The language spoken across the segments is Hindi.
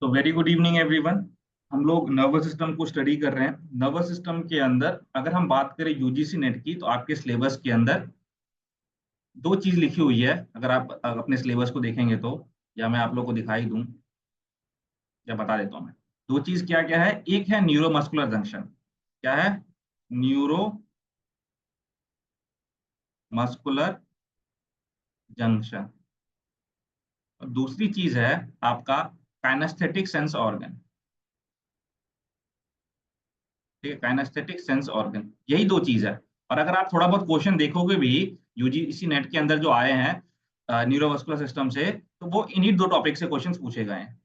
तो वेरी गुड इवनिंग एवरीवन। हम लोग नर्वस सिस्टम को स्टडी कर रहे हैं। नर्वस सिस्टम के अंदर अगर हम बात करें यूजीसी नेट की, तो आपके सिलेबस के अंदर दो चीज लिखी हुई है। अगर आप अपने सिलेबस को देखेंगे तो, या मैं आप लोग को दिखाई दूं, या बता देता हूं मैं। दो चीज क्या क्या है, एक है न्यूरोमस्कुलर जंक्शन। क्या है? Neuro muscular junction. और दूसरी चीज है आपका काइनेस्थेटिक सेंस ऑर्गन। ठीक है, काइनेस्थेटिक सेंस ऑर्गन, यही दो चीज है। और अगर आप थोड़ा बहुत क्वेश्चन देखोगे भी यूजीसी नेट के अंदर जो आए हैं न्यूरोमस्कुलर सिस्टम से, तो वो इन्हीं दो टॉपिक से क्वेश्चन पूछे गए हैं।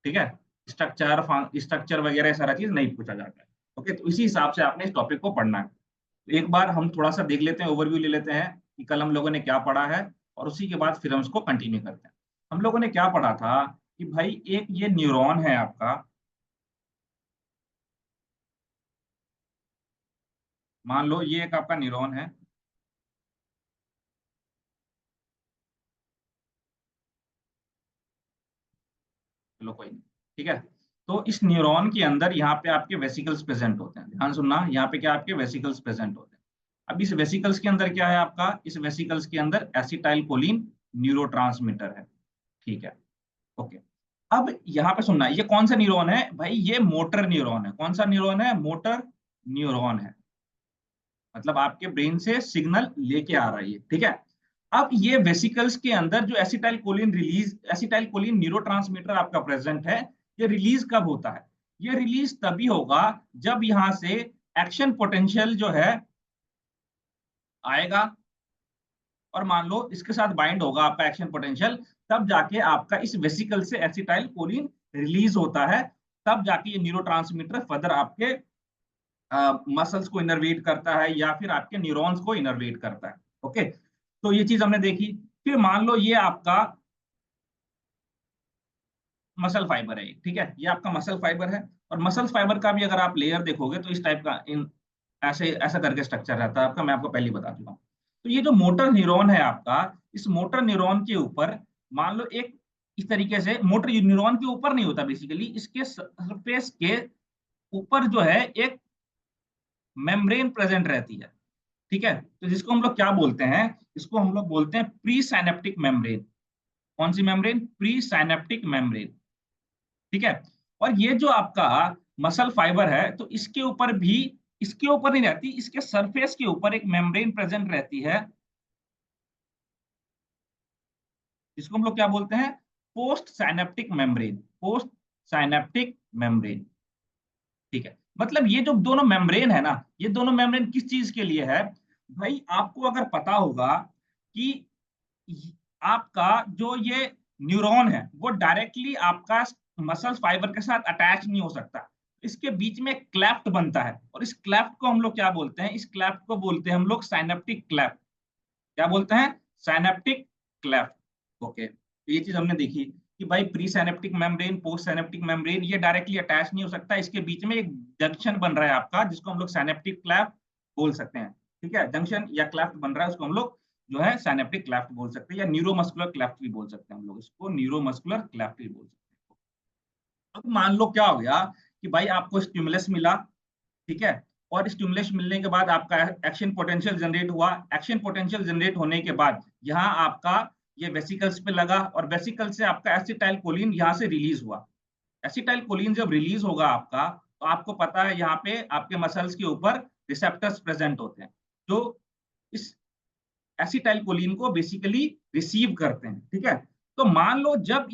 ठीक है, स्ट्रक्चर स्ट्रक्चर वगैरह सारा चीज नहीं पूछा जाता है। ओके, तो इसी हिसाब से आपने इस टॉपिक को पढ़ना है। तो एक बार हम थोड़ा सा देख लेते हैं, ओवरव्यू ले लेते हैं कि कल हम लोगों ने क्या पढ़ा है, और उसी के बाद फिर हम उसको कंटिन्यू करते हैं। हम लोगों ने क्या पढ़ा था कि भाई एक ये न्यूरॉन है आपका। मान लो ये एक आपका न्यूरॉन है। चलो कोई नहीं। ठीक है, तो इस न्यूरॉन के अंदर यहाँ पे आपके वेसिकल्स प्रेजेंट होते हैं। ध्यान सुनना, यहाँ पे क्या आपके वेसिकल्स प्रेजेंट होते हैं। अब इस वेसिकल्स के अंदर क्या है आपका, इस वेसिकल्स के अंदर एसिटाइल कोलिन न्यूरोट्रांसमीटर है। ठीक है, ओके। अब यहाँ पे सुनना, ये कौन सा न्यूरॉन है भाई? ये मोटर न्यूरॉन है। कौन सा न्यूरॉन है? मोटर न्यूरॉन है। मतलब आपके ब्रेन से सिग्नल लेके आ रहा है ये। ठीक है, अब ये वेसिकल्स के अंदर जो एसिटाइल कोलिन न्यूरोट्रांसमीटर आपका प्रेजेंट है, ये रिलीज कब होता है? ये रिलीज तभी होगा जब यहां से एक्शन पोटेंशियल जो है आएगा, और मान लो इसके साथ बाइंड होगा आपका एक्शन पोटेंशियल, तब जाके आपका इस वेसिकल से एसिटाइल कोलिन रिलीज होता है। तब जाके ये न्यूरोट्रांसमीटर फर्दर आपके मसल्स को इनर्वेट करता है, या फिर आपके न्यूरॉन्स को इनर्वेट करता है। ओके, तो ये चीज हमने देखी। फिर मान लो ये आपका मसल फाइबर है। ठीक है, ये आपका मसल फाइबर है। और मसल फाइबर का भी अगर आप लेयर देखोगे तो इस टाइप का इन ऐसे ऐसा करके स्ट्रक्चर रहता है आपका। मैं आपको पहले ही बता चुका हूँ। तो ये जो मोटर न्यूरॉन है आपका, इस मोटर न्यूरॉन के ऊपर मान लो एक, इस तरीके से मोटर न्यूरॉन के ऊपर नहीं होता, बेसिकली इसके सरफेस के ऊपर जो है एक मेम्ब्रेन प्रेजेंट रहती है। ठीक है, तो जिसको हम लोग क्या बोलते हैं, इसको हम लोग बोलते हैं प्री साइनेप्टिक मेम्ब्रेन। कौन सी मेम्ब्रेन? Pre synaptic membrane. ठीक है, और ये जो आपका मसल फाइबर है, तो इसके ऊपर भी, इसके ऊपर नहीं रहती, इसके सरफेस के ऊपर एक मेम्ब्रेन प्रेजेंट रहती है, जिसको हम लोग क्या बोलते हैं? Post synaptic membrane. Post synaptic membrane. ठीक है, मतलब ये जो दोनों मेम्ब्रेन है ना, ये दोनों मेम्ब्रेन किस चीज के लिए है भाई? आपको अगर पता होगा कि आपका जो ये न्यूरॉन है, वो डायरेक्टली आपका मसल फाइबर के साथ अटैच नहीं हो सकता। इसके बीच में क्लेफ्ट बनता है, और इस क्लेफ्ट को हम लोग क्या बोलते हैं? इस क्लेफ्ट को बोलते हैं हम लोग साइनेप्टिक क्लेफ्ट। क्या बोलते हैं? Synaptic cleft. ओके, तो ये चीज हमने देखी कि भाई pre synaptic membrane, post synaptic membrane, ये डायरेक्टली अटैच नहीं हो सकता। इसके बीच में एक जंक्शन बन रहा है आपका, जिसको हम लोग साइनेप्टिक क्लेफ्ट बोल सकते हैं। ठीक है, जंक्शन या क्लेफ्ट बन रहा है, उसको हम लोग जो है साइनेप्टिक क्लेफ्ट बोल सकते हैं, या न्यूरोमस्कुलर क्लेफ्ट भी बोल सकते हैं। हम लोग इसको न्यूरोमस्कुलर क्लेफ्ट भी बोल सकते हैं। अब मान लो क्या हो गया कि भाई आपको स्टिमुलस मिला। ठीक है, और स्टिमुलस मिलने के बाद आपका एक्शन पोटेंशियल जनरेट हुआ। एक्शन पोटेंशियल जनरेट होने के बाद यहाँ आपका ये वेसिकल्स पे लगा, और वेसिकल से आपका एसिटाइल कोलिन यहाँ से रिलीज हुआ। एसिटाइल कोलिन जब रिलीज होगा आपका, तो आपको पता है यहाँ पे आपके मसल्स के ऊपर रिसेप्टर्स प्रेजेंट होते हैं, जो इस एसिटाइल कोलिन को बेसिकली रिसीव करते हैं। ठीक है, तो मान लो जब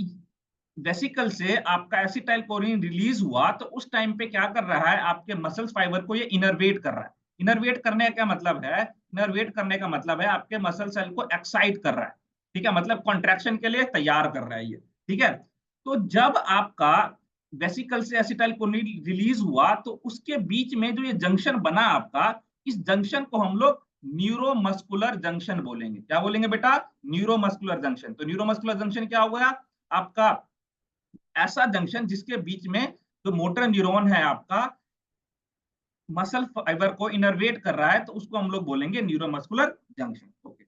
वेसिकल से आपका एसिटाइल कोलिन रिलीज हुआ, तो उस टाइम पे क्या कर रहा है? आपके मसल्स फाइबर को ये इनर्वेट कर रहा है। इनर्वेट करने का क्या मतलब है? इनर्वेट करने का मतलब है आपके मसल सेल को एक्साइट कर रहा है। ठीक है, मतलब कॉन्ट्रैक्शन के लिए तैयार कर रहा है ये। ठीक है, तो जब आपका वेसिकल से एसिटाइल कोलिन रिलीज हुआ, तो उसके बीच में जो ये जंक्शन बना आपका, इस जंक्शन को हम लोग न्यूरोमस्कुलर जंक्शन बोलेंगे। क्या बोलेंगे बेटा? Neuromuscular junction. तो न्यूरोमस्कुलर जंक्शन क्या हो गया आपका? ऐसा जंक्शन जिसके बीच में जो मोटर न्यूरॉन है आपका मसल फाइबर को इनर्वेट कर रहा है, तो उसको हम लोग बोलेंगे न्यूरोमस्कुलर जंक्शन। ओके,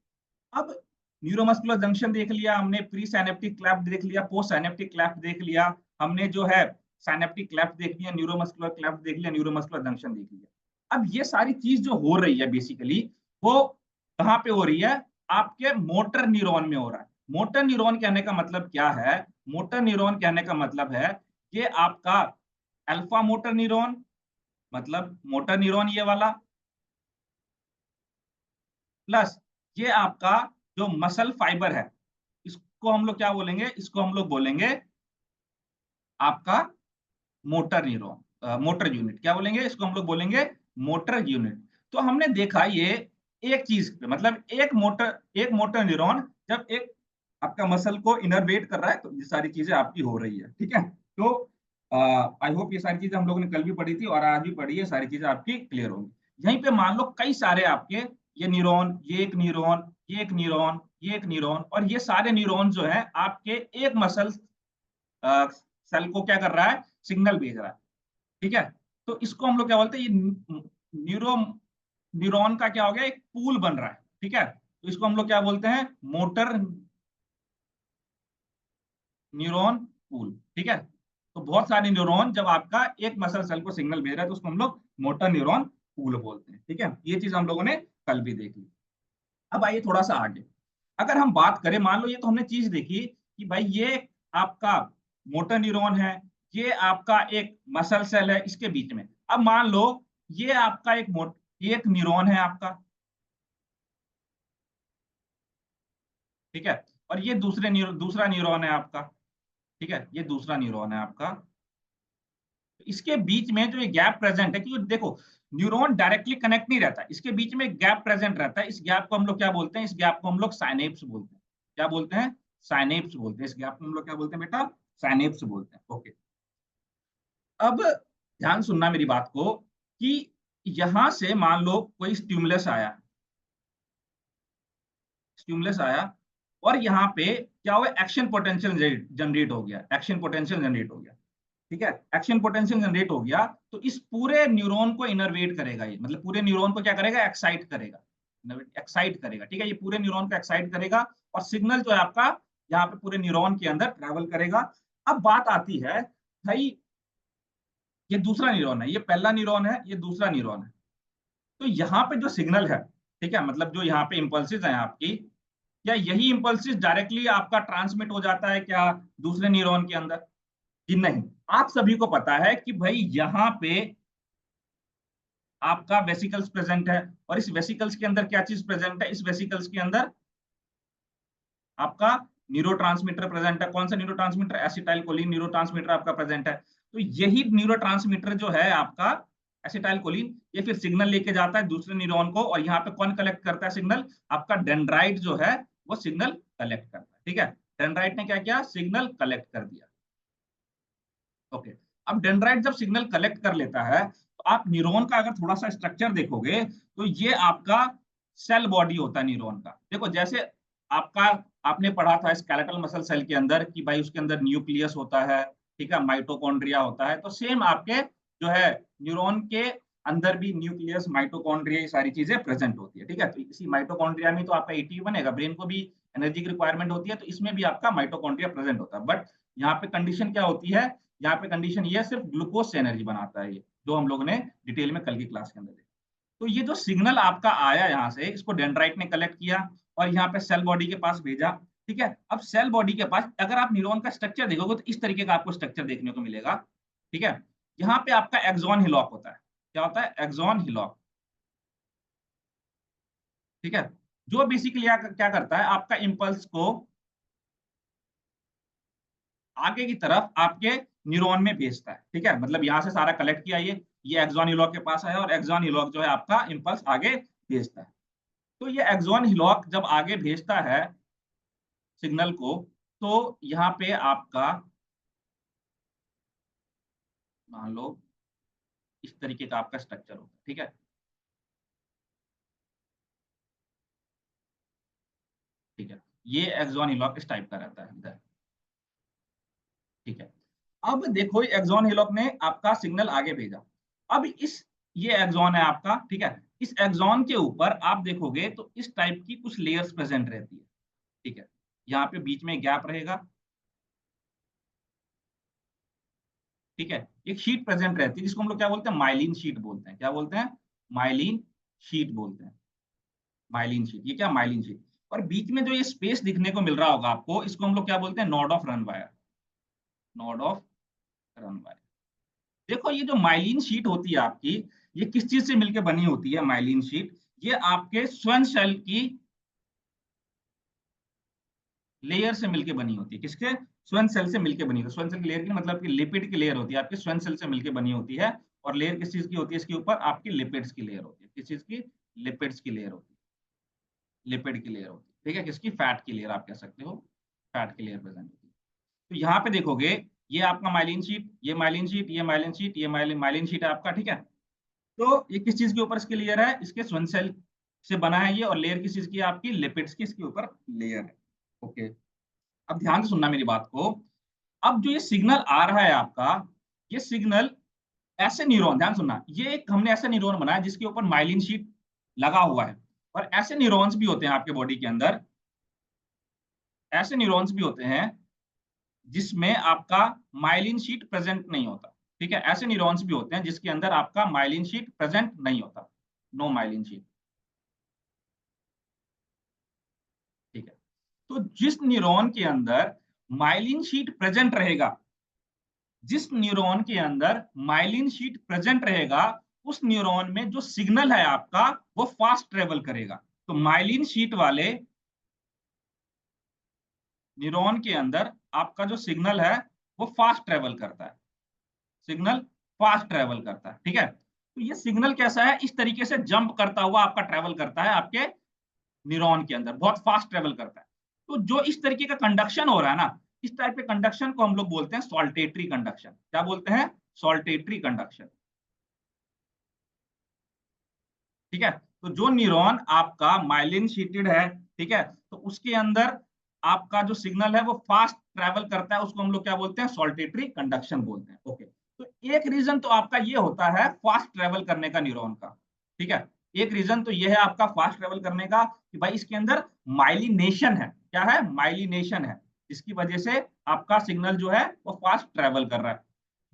अब न्यूरोमस्कुलर जंक्शन देख लिया हमने, प्री साइनेप्टिक क्लेफ्ट देख लिया, पोस्ट साइनेप्टिक क्लेफ्ट देख लिया। हमने जो है साइनेप्टिक क्लेफ्ट देख लिया, न्यूरोमस्कुलर क्लेफ्ट देख लिया, न्यूरोमस्कुलर जंक्शन देख लिया। अब ये सारी चीज जो हो रही है बेसिकली, वो कहाँ पे हो रही है? आपके मोटर न्यूरॉन में हो रहा है। मोटर न्यूरॉन कहने का मतलब क्या है? मोटर न्यूरॉन कहने का मतलब है ये आपका अल्फा मोटर न्यूरॉन, मतलब मोटर न्यूरॉन ये वाला, प्लस ये आपका जो मसल फाइबर है, इसको हम लोग क्या बोलेंगे? इसको हम लोग बोलेंगे आपका मोटर न्यूरॉन, मोटर यूनिट। क्या बोलेंगे इसको? हम लोग बोलेंगे मोटर यूनिट। तो हमने देखा ये एक चीज पे, मतलब एक मोटर न्यूरॉन जब एक आपका मसल को इनर्वेट कर रहा है, तो ये सारी चीजें आपकी हो रही है, ठीक है। तो आई होप ये सारी चीजें हम लोगों ने कल भी पढ़ी थी और आज भी पढ़ी है, सारी चीजें आपकी क्लियर होंगी। यहीं पे मान लो कई सारे आपके ये न्यूरॉन, ये एक न्यूरॉन, ये एक न्यूरॉन, ये एक न्यूरॉन, और ये सारे न्यूरॉन जो है आपके एक मसल सेल को क्या कर रहा है? सिग्नल भेज रहा है, ठीक है। तो इसको हम लोग क्या बोलते हैं? ये न्यूरॉन का क्या हो गया? एक पूल बन रहा है, ठीक है। तो इसको हम लोग क्या बोलते हैं? मोटर न्यूरॉन पूल, ठीक है। तो बहुत सारे न्यूरॉन जब आपका एक मसल सेल को सिग्नल भेज रहा है, तो उसको हम लोग मोटर न्यूरॉन पूल बोलते हैं, ठीक है। ये चीज हम लोगों ने कल भी देखी। अब आइए थोड़ा सा आगे, अगर हम बात करें, मान लो ये तो हमने चीज देखी कि भाई ये आपका मोटर न्यूरॉन है, ये आपका एक मसल सेल है इसके बीच में। अब मान लो ये आपका एक न्यूरॉन है आपका, ठीक है, और ये दूसरा न्यूरॉन है आपका, ठीक है, ये दूसरा न्यूरॉन है आपका। इसके बीच में जो ये गैप प्रेजेंट है, क्योंकि देखो न्यूरॉन डायरेक्टली कनेक्ट नहीं रहता, इसके बीच में गैप प्रेजेंट रहता है। इस गैप को हम लोग क्या बोलते हैं? इस गैप को हम लोग साइनेप्स बोलते हैं। क्या बोलते हैं? साइनेप्स बोलते हैं। इस गैप को हम लोग क्या बोलते हैं बेटा? साइनेप्स बोलते हैं, ओके। अब ध्यान सुनना मेरी बात को, कि यहां से मान लो कोई स्टिमुलस आया और यहाँ पे क्या हुआ? एक्शन पोटेंशियल जनरेट हो गया, एक्शन पोटेंशियल जनरेट हो गया, ठीक है। एक्शन पोटेंशियल जनरेट हो गया, तो इस पूरे न्यूरॉन को इनर्वेट करेगा, ये मतलब पूरे न्यूरॉन को क्या करेगा? एक्साइट करेगा, एक्साइट करेगा, ठीक है। ये पूरे न्यूरॉन को एक्साइट करेगा और सिग्नल जो है आपका यहाँ पे पूरे न्यूरॉन के अंदर ट्रेवल करेगा। अब बात आती है भाई, ये दूसरा न्यूरॉन है, ये पहला न्यूरॉन है, ये दूसरा न्यूरॉन है। तो यहाँ पे जो सिग्नल है, ठीक है, मतलब जो यहाँ पे इंपल्सेस हैं आपकी, क्या यही इंपल्सेस डायरेक्टली आपका ट्रांसमिट हो जाता है क्या दूसरे न्यूरॉन के अंदर? कि नहीं। आप सभी को पता है कि भाई यहाँ पे आपका वेसिकल्स प्रेजेंट है, और इस वेसिकल्स के अंदर क्या चीज प्रेजेंट है? इस वेसिकल्स के अंदर आपका न्यूरोट्रांसमीटर प्रेजेंट है। कौन सा न्यूरोट्रांसमीटर? एसिटाइलकोलिन न्यूरोट्रांसमीटर आपका प्रेजेंट है। तो यही न्यूरोट्रांसमीटर जो है आपका एसिटाइलकोलिन, ये फिर सिग्नल लेके जाता है दूसरे न्यूरॉन को, और यहाँ पे कौन कलेक्ट करता है सिग्नल? आपका डेंड्राइट जो है वो सिग्नल कलेक्ट करता है, ठीक है। डेंड्राइट ने क्या किया? सिग्नल कलेक्ट कर दिया, ओके। अब डेंड्राइट जब सिग्नल कलेक्ट कर लेता है, तो आप न्यूरॉन का अगर थोड़ा सा स्ट्रक्चर देखोगे, तो ये आपका सेल बॉडी होता है न्यूरॉन का। देखो जैसे आपका आपने पढ़ा था स्केलेटल मसल सेल के अंदर कि भाई उसके अंदर न्यूक्लियस होता है, ठीक है, माइटोकॉन्ड्रिया होता है। तो सेम आपके जो है न्यूरॉन के अंदर भी न्यूक्लियस, माइटोकॉन्ड्रिया, ये सारी चीजें प्रेजेंट होती है, ठीक है। तो इसी माइटोकॉन्ड्रिया में तो आपका एटीपी बनेगा, ब्रेन को भी एनर्जी की रिक्वायरमेंट होती है, तो इसमें भी आपका माइटोकॉन्ड्रिया प्रेजेंट होता है। बट यहाँ पे कंडीशन क्या होती है? यहाँ पे कंडीशन ये है, सिर्फ ग्लूकोज से एनर्जी बनाता है, ये जो हम लोगों ने डिटेल में कल की क्लास के अंदर देखा। तो ये जो सिग्नल आपका आया यहाँ से, इसको डेंड्राइट ने कलेक्ट किया और यहाँ पे सेल बॉडी के पास भेजा, ठीक है। अब सेल बॉडी के पास अगर आप न्यूरॉन का स्ट्रक्चर देखोगे, तो इस तरीके का आपको स्ट्रक्चर देखने को मिलेगा, ठीक है। यहाँ पे आपका एक्सॉन हिलॉक होता है। क्या होता है? एक्सॉन हिलॉक, ठीक है। जो बेसिकली क्या करता है? आपका इंपल्स को आगे की तरफ आपके न्यूरॉन में भेजता है, ठीक है। मतलब यहाँ से सारा कलेक्ट किया, ये एक्सॉन हिलॉक के पास आया, और एक्सॉन हिलॉक जो है आपका इंपल्स आगे भेजता है। तो ये एक्सॉन हिलॉक जब आगे भेजता है सिग्नल को, तो यहाँ पे आपका मान लो इस तरीके का आपका स्ट्रक्चर होगा, ठीक है, ठीक है। ये एक्सॉन हिलॉक इस टाइप का रहता है इधर, ठीक है। अब देखो एक्सॉन हिलॉक ने आपका सिग्नल आगे भेजा। अब ये एक्सॉन है आपका, ठीक है। इस एक्सॉन के ऊपर आप देखोगे तो इस टाइप की कुछ लेयर्स प्रेजेंट रहती है, ठीक है। यहाँ पे बीच में गैप रहेगा, ठीक है, एक शीट प्रेजेंट रहती है जिसको हम लोग क्या बोलते हैं, माइलिन शीट बोलते हैं। क्या बोलते हैं, माइलिन शीट बोलते हैं। माइलिन शीट, ये क्या, माइलिन शीट। और बीच में जो ये स्पेस दिखने को मिल रहा होगा आपको, इसको हम लोग क्या बोलते हैं, node of run wire. Node of run wire. देखो ये जो माइलिन शीट होती है आपकी, ये किस चीज से मिलकर बनी होती है माइलिन शीट, ये आपके स्वयं सेल की लेयर से मिलकर बनी होती है। किसके, स्वयं सेल से मिलकर बनी होती है। स्वयं सेल की लेयर की मतलब कि लिपिड की लेयर होती है आपके, स्वयं सेल से मिलकर बनी होती है। और लेयर किस चीज की होती है, इसके ऊपर आपकी लिपिड्स की लेयर होती है। किस चीज की, लिपिड्स की लेयर होती है। लिपिड की लेयर होती है, ठीक है, किसकी, फैट की लेयर आप कह सकते हो, फैट की लेयर प्रेजेंट होती है। तो यहाँ पे देखोगे, ये आपका माइलिन शीट, ये माइलिन शीट, ये माइलिन शीट, ये माइलिन शीट है आपका, ठीक है। तो ये किस चीज के ऊपर इसकी लेयर है, इसके स्वयं सेल से बना है ये। और लेयर किस चीज की है आपकी, लिपिड्स की इसके ऊपर लेयर है। ओके, अब ध्यान से सुनना मेरी बात को। अब जो ये सिग्नल आ रहा है आपका, ये सिग्नल ऐसे न्यूरॉन, ध्यान सुनना, ये एक हमने ऐसा न्यूरॉन बनाया जिसके ऊपर माइलिन शीट लगा हुआ है। और ऐसे न्यूरॉन्स भी होते हैं आपके बॉडी के अंदर, ऐसे न्यूरॉन्स भी होते हैं जिसमें आपका माइलिन शीट प्रेजेंट नहीं होता। ठीक है, ऐसे न्यूरॉन्स भी होते हैं जिसके अंदर आपका माइलिन शीट प्रेजेंट नहीं होता, नो माइलिन शीट। ठीक है, तो जिस न्यूरॉन के अंदर माइलिन शीट प्रेजेंट रहेगा, जिस न्यूरॉन के अंदर माइलिन शीट प्रेजेंट रहेगा, उस न्यूरॉन में जो सिग्नल है आपका, वो फास्ट ट्रेवल करेगा। तो माइलिन शीट वाले न्यूरॉन के अंदर आपका जो सिग्नल है वो फास्ट ट्रेवल करता है। सिग्नल फास्ट ट्रेवल करता है, ठीक है। तो ये सिग्नल कैसा है, इस तरीके से जंप करता हुआ आपका ट्रेवल करता है आपके न्यूरॉन के अंदर, बहुत फास्ट ट्रेवल करता है। तो जो इस तरीके का कंडक्शन हो रहा है ना, इस टाइप के कंडक्शन को हम लोग बोलते हैं सॉल्टेटरी कंडक्शन। क्या बोलते हैं, सॉल्टेटरी कंडक्शन। ठीक है, तो जो न्यूरॉन आपका माइलिन शीटेड है, ठीक है, तो उसके अंदर आपका जो सिग्नल है वो फास्ट ट्रेवल करता है, उसको हम लोग क्या बोलते हैं, सॉल्टेटरी कंडक्शन बोलते हैं। ओके, तो एक रीजन तो आपका ये होता है फास्ट ट्रेवल करने का न्यूरॉन का। ठीक है, एक रीजन तो ये है आपका फास्ट ट्रेवल करने का कि भाई इसके अंदर माइलिनेशन है। क्या है, माइलिनेशन है, जिसकी वजह से आपका सिग्नल जो है वो फास्ट ट्रेवल कर रहा है।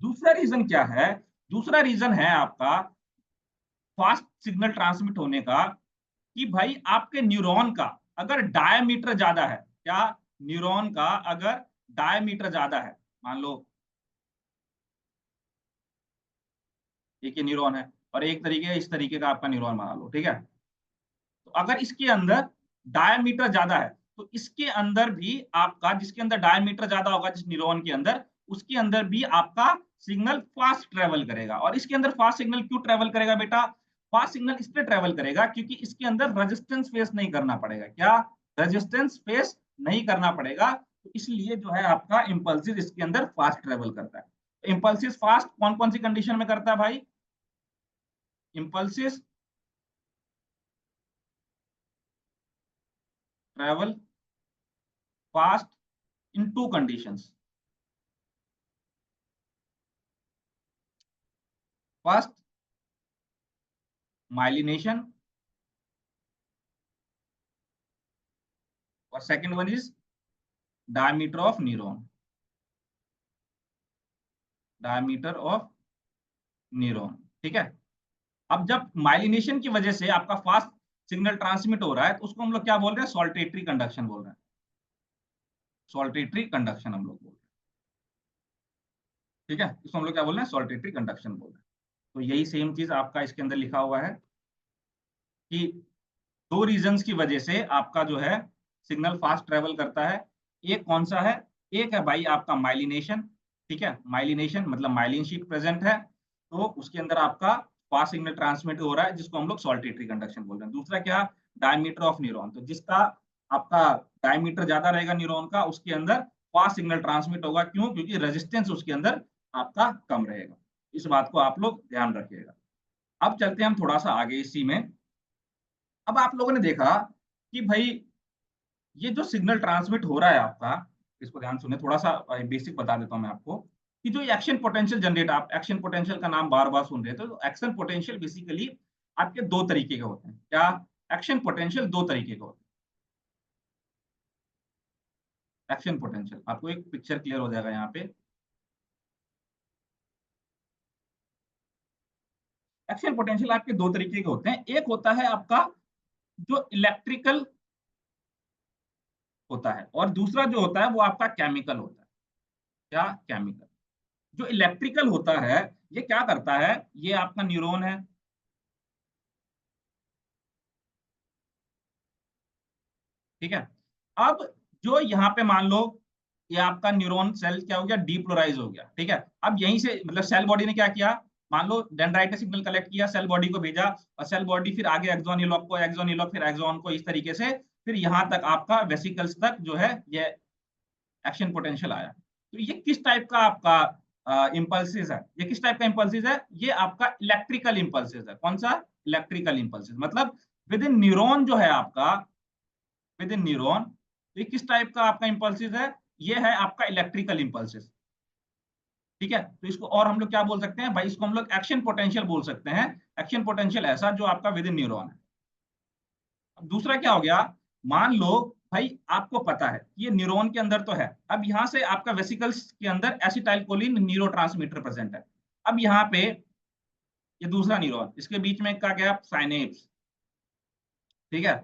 दूसरा रीजन क्या है, दूसरा रीजन है आपका फास्ट सिग्नल ट्रांसमिट होने का, कि भाई आपके न्यूरॉन का अगर डायमीटर ज्यादा है, क्या, न्यूरॉन का अगर डायमीटर ज्यादा है, मान लो एक ही न्यूरॉन है और एक तरीके इस तरीके का आपका न्यूरॉन बना लो, ठीक है। तो अगर इसके अंदर डायमीटर ज्यादा है, तो इसके अंदर भी आपका, जिसके अंदर डायमीटर ज्यादा होगा जिस न्यूरॉन के अंदर, उसके अंदर भी आपका सिग्नल फास्ट ट्रेवल करेगा। और इसके अंदर फास्ट सिग्नल क्यों ट्रेवल करेगा बेटा, फास्ट सिग्नल इसलिए ट्रेवल करेगा क्योंकि इसके अंदर रेजिस्टेंस फेस नहीं करना पड़ेगा। क्या, रेजिस्टेंस फेस नहीं करना पड़ेगा, तो इसलिए जो है आपका इंपल्सिस इसके अंदर फास्ट ट्रेवल करता है। इंपल्सिस फास्ट कौन कौन सी कंडीशन में करता है भाई, impulses travel fast in two conditions. First, myelination, और second one is diameter of neuron. Diameter of neuron, ठीक है। अब जब माइलिनेशन की वजह से आपका फास्ट सिग्नल ट्रांसमिट हो रहा है, तो उसको हम लोग क्या बोल रहे हैं, सॉल्टेटरी कंडक्शन बोल रहे हैं। सॉल्टेटरी कंडक्शन हम लोग बोल रहे हैं, ठीक है, इसको हम लोग क्या बोल रहे हैं, सॉल्टेटरी कंडक्शन बोल रहे हैं। तो यही सेम चीज आपका इसके अंदर लिखा हुआ है कि दो रीजंस की वजह से आपका जो है सिग्नल फास्ट ट्रेवल करता है। एक कौन सा है, एक है भाई आपका माइलिनेशन। ठीक है, माइलिनेशन मतलब माइलिन शीट प्रेजेंट है, तो उसके अंदर आपका फास्ट सिग्नल ट्रांसमिट हो रहा है, जिसको हम लोग सॉल्टेटरी कंडक्शन बोल रहे हैं। दूसरा क्या, डायमीटर ऑफ न्यूरॉन, तो जिसका आपका डायमीटर ज्यादा रहेगा न्यूरॉन का, उसके अंदर फास्ट सिग्नल ट्रांसमिट होगा। क्यों, क्योंकि रेजिस्टेंस उसके अंदर आपका कम रहेगा। इस बात को आप लोग ध्यान रखिएगा। अब चलते हैं हम थोड़ा सा आगे इसी में। अब आप लोगों ने देखा कि भाई ये जो सिग्नल ट्रांसमिट हो रहा है आपका, इसको ध्यान सुने, थोड़ा सा बेसिक बता देता हूं मैं आपको, कि जो एक्शन पोटेंशियल जनरेट, आप एक्शन पोटेंशियल का नाम बार बार सुन रहे थे, तो एक्शन पोटेंशियल बेसिकली आपके दो तरीके के होते हैं। क्या, एक्शन पोटेंशियल दो तरीके के होते हैं। एक्शन पोटेंशियल, आपको एक पिक्चर क्लियर हो जाएगा यहाँ पे। एक्शन पोटेंशियल आपके दो तरीके के होते हैं, एक होता है आपका जो इलेक्ट्रिकल होता है और दूसरा जो होता है वो आपका केमिकल होता है। क्या? केमिकल। जो इलेक्ट्रिकल होता है ये क्या करता है, ये आपका न्यूरॉन है, ठीक है। अब जो यहाँ पे मान लो ये आपका न्यूरॉन सेल क्या हो गया, डीपोलराइज हो गया, ठीक है। अब यहीं से मतलब सेल बॉडी ने क्या किया, मान लो डेंड्राइट ने सिग्नल कलेक्ट किया, सेल बॉडी को भेजा और सेल बॉडी फिर आगे एक्सॉन यूलॉक को, एक्सॉन यूलॉक फिर एक्सॉन को, इस तरीके से फिर यहाँ तक आपका वेसिकल्स तक जो है ये एक्शन पोटेंशियल आया। तो ये किस टाइप का आपका इम्पल्सिस है, ये किस टाइप का इम्पल्सिस है, ये आपका इलेक्ट्रिकल इम्पल्सिस है। कौन सा? Electrical impulses. मतलब विद इन न्यूरॉन जो है आपका, विद इन न्यूरॉन, तो ये किस टाइप का आपका इम्पल्सिस है, ये है आपका इलेक्ट्रिकल इम्पल्सिस, ठीक है। तो इसको और हम लोग क्या बोल सकते हैं भाई, इसको हम लोग एक्शन पोटेंशियल बोल सकते हैं। एक्शन पोटेंशियल ऐसा जो आपका विद इन न्यूरॉन है। अब दूसरा क्या हो गया, मान लो भाई आपको पता है ये न्यूरॉन के अंदर तो है, अब यहाँ से आपका वेसिकल्स के अंदर एसिटाइलकोलिन न्यूरोट्रांसमीटर प्रेजेंट है। अब यहाँ पे ये दूसरा न्यूरॉन, इसके बीच में का गया साइनेप्स, ठीक है।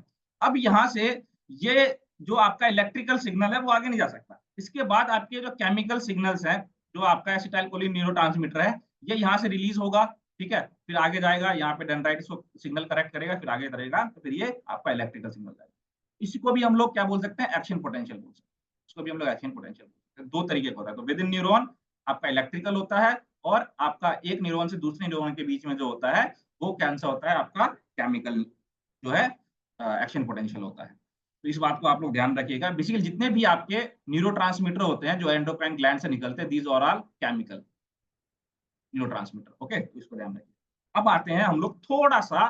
अब यहाँ से ये जो आपका इलेक्ट्रिकल सिग्नल है वो आगे नहीं जा सकता। इसके बाद आपके जो केमिकल सिग्नल्स हैं, जो आपका एसिटाइलकोलिन न्यूरोट्रांसमीटर है, ये यहाँ से रिलीज होगा, ठीक है। फिर आगे जाएगा, यहाँ पे डेंड्राइटिस को सिग्नल करेक्ट करेगा, फिर आगे करेगा, तो फिर ये आपका इलेक्ट्रिकल सिग्नल जाएगा। इसी को भी हम लोग क्या बोल सकते हैं, एक्शन पोटेंशियल बोल सकते हैं। इसको भी हम लोग एक्शन पोटेंशियल बोल सकते हैं। दो तरीके का होता है, तो विद इन न्यूरॉन आपका इलेक्ट्रिकल होता है, और आपका एक न्यूरॉन से दूसरे न्यूरॉन के बीच में जो होता है वो कैंसर होता है आपका केमिकल जो है एक्शन पोटेंशियल होता है। तो इस बात को आप लोग ध्यान रखिएगा। बेसिकली जितने भी आपके न्यूरोट्रांसमीटर होते हैं जो एंडोक्राइन ग्लैंड से निकलते हैं, these are all chemical neurotransmitter. Okay, तो इसको ध्यान रखिए। अब आते हैं हम लोग थोड़ा सा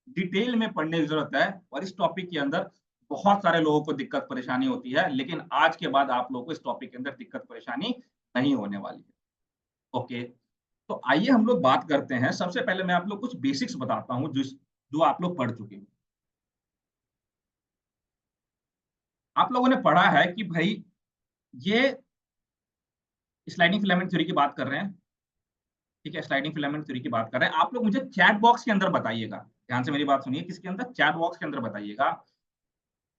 डिटेल में पढ़ने की जरूरत है, और इस टॉपिक के अंदर बहुत सारे लोगों को दिक्कत परेशानी होती है, लेकिन आज के बाद आप लोगों को इस टॉपिक के अंदर दिक्कत परेशानी नहीं होने वाली है। ओके, तो आइए हम लोग बात करते हैं। सबसे पहले मैं आप लोग कुछ बेसिक्स बताता हूँ जो आप लोग पढ़ चुके हैं। आप लोगों ने पढ़ा है कि भाई ये स्लाइडिंग फिलामेंट थ्योरी की बात कर रहे हैं, ठीक है। स्लाइडिंग फिलामेंट थ्योरी की बात कर रहे हैं। आप लोग मुझे चैट बॉक्स के अंदर बताइएगा, ध्यान से मेरी बात सुनिए, किसके अंदर, चैट बॉक्स के अंदर बताइएगा,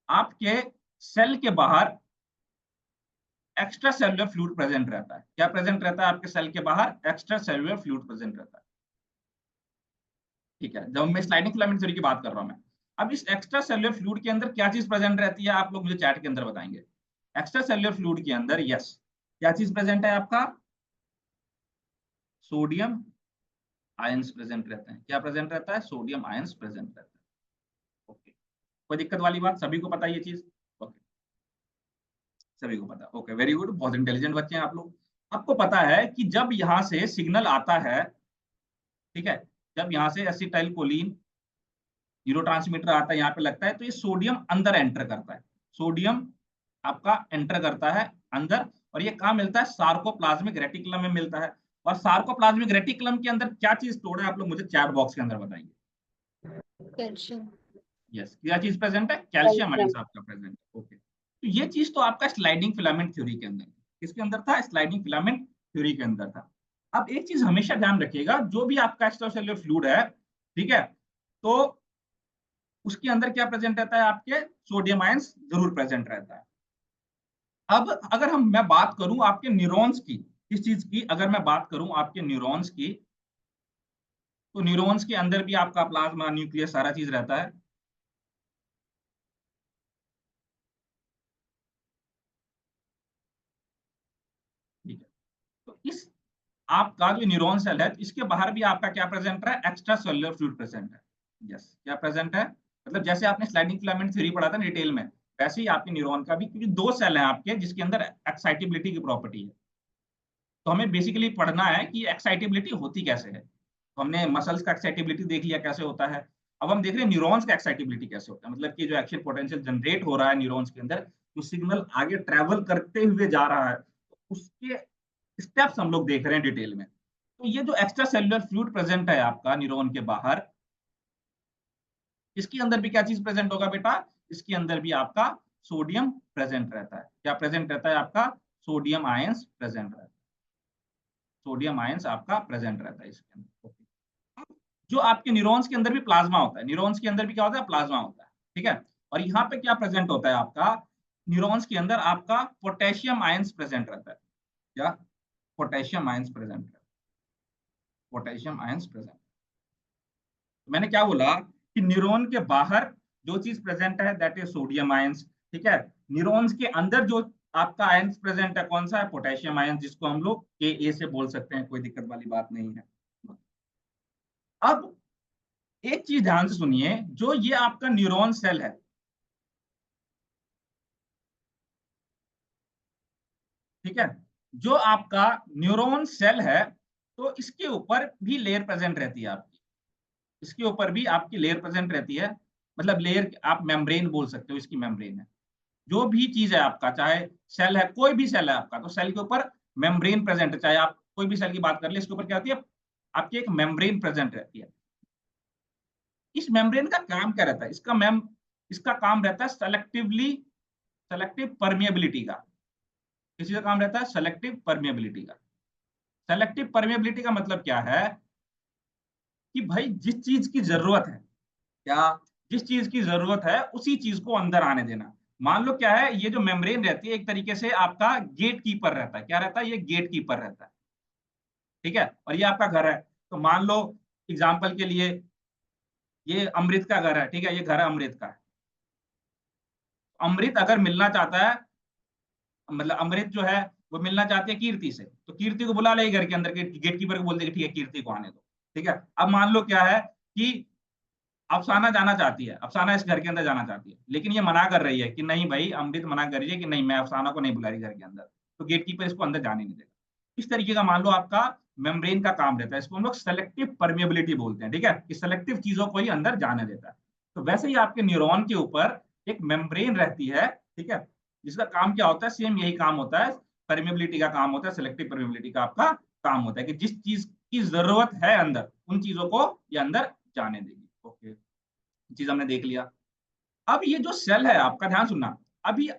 आपके सेल के बाहर एक्स्ट्रा सेलुलर फ्लूइड प्रेजेंट रहता है। क्या प्रेजेंट रहता है आपके सेल के बाहर? एक्स्ट्रा सेलुलर फ्लूइड प्रेजेंट रहता है, ठीक है। जब मैं स्लाइडिंग फिलामेंट थ्योरी की बात कर रहा हूं मैं, अब इस एक्स्ट्रा सेलुलर फ्लूइड के अंदर क्या चीज प्रेजेंट रहती है, आप लोग मुझे चैट के अंदर बताएंगे। एक्स्ट्रा सेलुलर फ्लूइड के अंदर, यस, क्या चीज प्रेजेंट है आपका? सोडियम आयंस प्रेजेंट रहते हैं। क्या प्रेजेंट रहता है? सोडियम आयंस प्रेजेंट रहता है। ओके, कोई दिक्कत वाली बात? सभी को पता है ये चीज? ओके, सभी को पता, ओके, वेरी गुड, बहुत इंटेलिजेंट बच्चे हैं आप लोग। आपको पता है कि जब यहाँ से सिग्नल आता है, ठीक है, जब यहाँ से एसिटाइल कोलिन न्यूरोट्रांसमीटर आता है, यहाँ पे लगता है, तो ये सोडियम अंदर एंटर करता है। सोडियम आपका एंटर करता है अंदर, और ये कहाँ मिलता है? सार्कोप्लाज्मिक रेटिकुलम में मिलता है। और सार्कोप्लाज्मिक रेटिकुलम के अंदर क्या चीज स्टोर्ड है, आप लोग मुझे चैट बॉक्स के अंदर बताएंगे। कैल्शियम। यस, क्या चीज प्रेजेंट है? कैल्शियम आयंस आपका प्रेजेंट है। ओके, तो ये चीज तो आपका स्लाइडिंग फिलामेंट थ्योरी के अंदर, किसके अंदर था? स्लाइडिंग फिलामेंट थ्योरी के अंदर था। अब एक चीज हमेशा ध्यान रखिएगा, जो भी आपका एक्स्ट्रासेल्युलर फ्लूइड है, ठीक है, तो उसके अंदर क्या प्रेजेंट रहता है? आपके सोडियम आयंस जरूर प्रेजेंट रहता है। अब अगर मैं बात करूं आपके न्यूरॉन्स की, किस चीज की, अगर मैं बात करूं आपके न्यूरॉन्स की, तो न्यूरॉन्स के अंदर भी आपका प्लाज्मा, न्यूक्लियस, सारा चीज रहता है, ठीक है। तो इस आपका जो न्यूरॉन सेल है, इसके बाहर भी आपका क्या प्रेजेंट है? एक्स्ट्रा सेलुलर फ्लूइड प्रेजेंट है। यस, क्या प्रेजेंट है? मतलब जैसे आपने स्लाइडिंग फिलामेंट थ्योरी पढ़ा था डिटेल में, वैसे ही आपके न्यूरॉन का भी, क्योंकि दो सेल हैं आपके जिसके अंदर एक्साइटेबिलिटी की प्रॉपर्टी है। तो हमें बेसिकली पढ़ना है कि एक्साइटेबिलिटी होती कैसे है। तो हमने मसल्स का एक्साइटेबिलिटी देख लिया कैसे होता है, अब हम देख रहे हैं न्यूरॉन्स का एक्साइटेबिलिटी कैसे होता है। मतलब कि जो एक्शन पोटेंशियल जनरेट हो रहा है न्यूरॉन्स के अंदर, जो सिग्नल आगे ट्रेवल करते हुए जा रहा है, तो उसके स्टेप्स हम लोग देख रहे हैं डिटेल में। तो ये जो एक्स्ट्रा सेलुलर फ्लूइड प्रेजेंट है आपका न्यूरॉन के बाहर, इसके अंदर भी क्या चीज प्रेजेंट होगा बेटा? इसके अंदर भी आपका सोडियम प्रेजेंट रहता है। क्या प्रेजेंट रहता है आपका? सोडियम आयंस प्रेजेंट रहता है। सोडियम आयंस आपका प्रेजेंट रहता है इसके अंदर। जो आपके न्यूरॉन्स के अंदर भी प्लाज्मा होता है, न्यूरॉन्स के अंदर भी क्या होता है, प्लाज्मा होता है, ठीक है। और यहाँ पे क्या प्रेजेंट होता है आपका, न्यूरॉन्स के अंदर आपका पोटेशियम आयंस प्रेजेंट रहता है, क्या पोटेशियम आयंस प्रेजेंट है, पोटेशियम आयंस प्रेजेंट। मैंने क्या बोला कि न्यूरॉन के बाहर जो चीज प्रेजेंट है दैट इज सोडियम आयंस, ठीक है। न्यूरॉन्स के अंदर जो आपका आयंस प्रेजेंट है कौन सा है, पोटेशियम आयंस, जिसको हम लोग के से बोल सकते हैं, कोई दिक्कत वाली बात नहीं है। अब एक चीज ध्यान से सुनिए, जो ये आपका न्यूरॉन सेल है, ठीक है, जो आपका न्यूरॉन सेल है, तो इसके ऊपर भी लेयर प्रेजेंट रहती है आपकी, इसके ऊपर भी आपकी लेयर प्रेजेंट रहती है, मतलब लेयर आप मेम्ब्रेन बोल सकते हो, इसकी मेम्ब्रेन है। जो भी चीज है आपका, चाहे सेल है, कोई भी सेल है आपका, तो सेल के ऊपर मेम्ब्रेन प्रेजेंट है। चाहे आप कोई भी सेल की बात कर ले, इसके ऊपर क्या होती है, आपकी एक मेम्ब्रेन प्रेजेंट रहती है। इस मेम्ब्रेन का काम क्या रहता है, इसका काम रहता है सेलेक्टिव परमिएबिलिटी का। किसी का काम रहता है सेलेक्टिव परमिएबिलिटी का। सेलेक्टिव परमिएबिलिटी का मतलब क्या है कि भाई जिस चीज की जरूरत है, क्या जिस चीज की जरूरत है उसी चीज को अंदर आने देना। मान लो क्या है, ये जो मेम्ब्रेन रहती है एक तरीके से आपका गेट कीपर रहता है। क्या रहता है, ये गेट कीपर रहता है, ठीक है। और ये आपका घर है, तो मान लो एग्जाम्पल के लिए ये अमृत का घर है, ठीक है, ये घर है अमृत का है। अमृत अगर मिलना चाहता है, मतलब अमृत जो है वो मिलना चाहती है कीर्ति से, तो कीर्ति को बुला ले घर के अंदर, गेट कीपर को बोल देगा ठीक है कीर्ति को आने दो, ठीक है। अब मान लो क्या है कि अफसाना जाना चाहती है, अफसाना इस घर के अंदर जाना चाहती है, लेकिन ये मना कर रही है कि नहीं भाई, अमृत मना कर रही है कि नहीं, मैं अफसाना को नहीं बुला रही घर के अंदर, तो गेटकीपर इसको अंदर जाने नहीं देगा। इस तरीके का मान लो आपका मेम्ब्रेन का काम रहता है, इसको हम लोग सेलेक्टिव परमिएबिलिटी बोलते हैं, ठीक है, कि सेलेक्टिव चीजों को ही अंदर जाने देता है। तो वैसे ही आपके न्यूरॉन के ऊपर एक मेम्ब्रेन रहती है, ठीक है, जिसका काम क्या होता है, सेम यही काम होता है, परमिएबिलिटी का काम होता है, सेलेक्टिव परमिएबिलिटी का आपका काम होता है कि जिस चीज की जरूरत है अंदर, उन चीजों को ये अंदर जाने देगी। ओके, चीज हमने देख लिया। अब ये जो सेल है आपका, ध्यान सुनना, अभी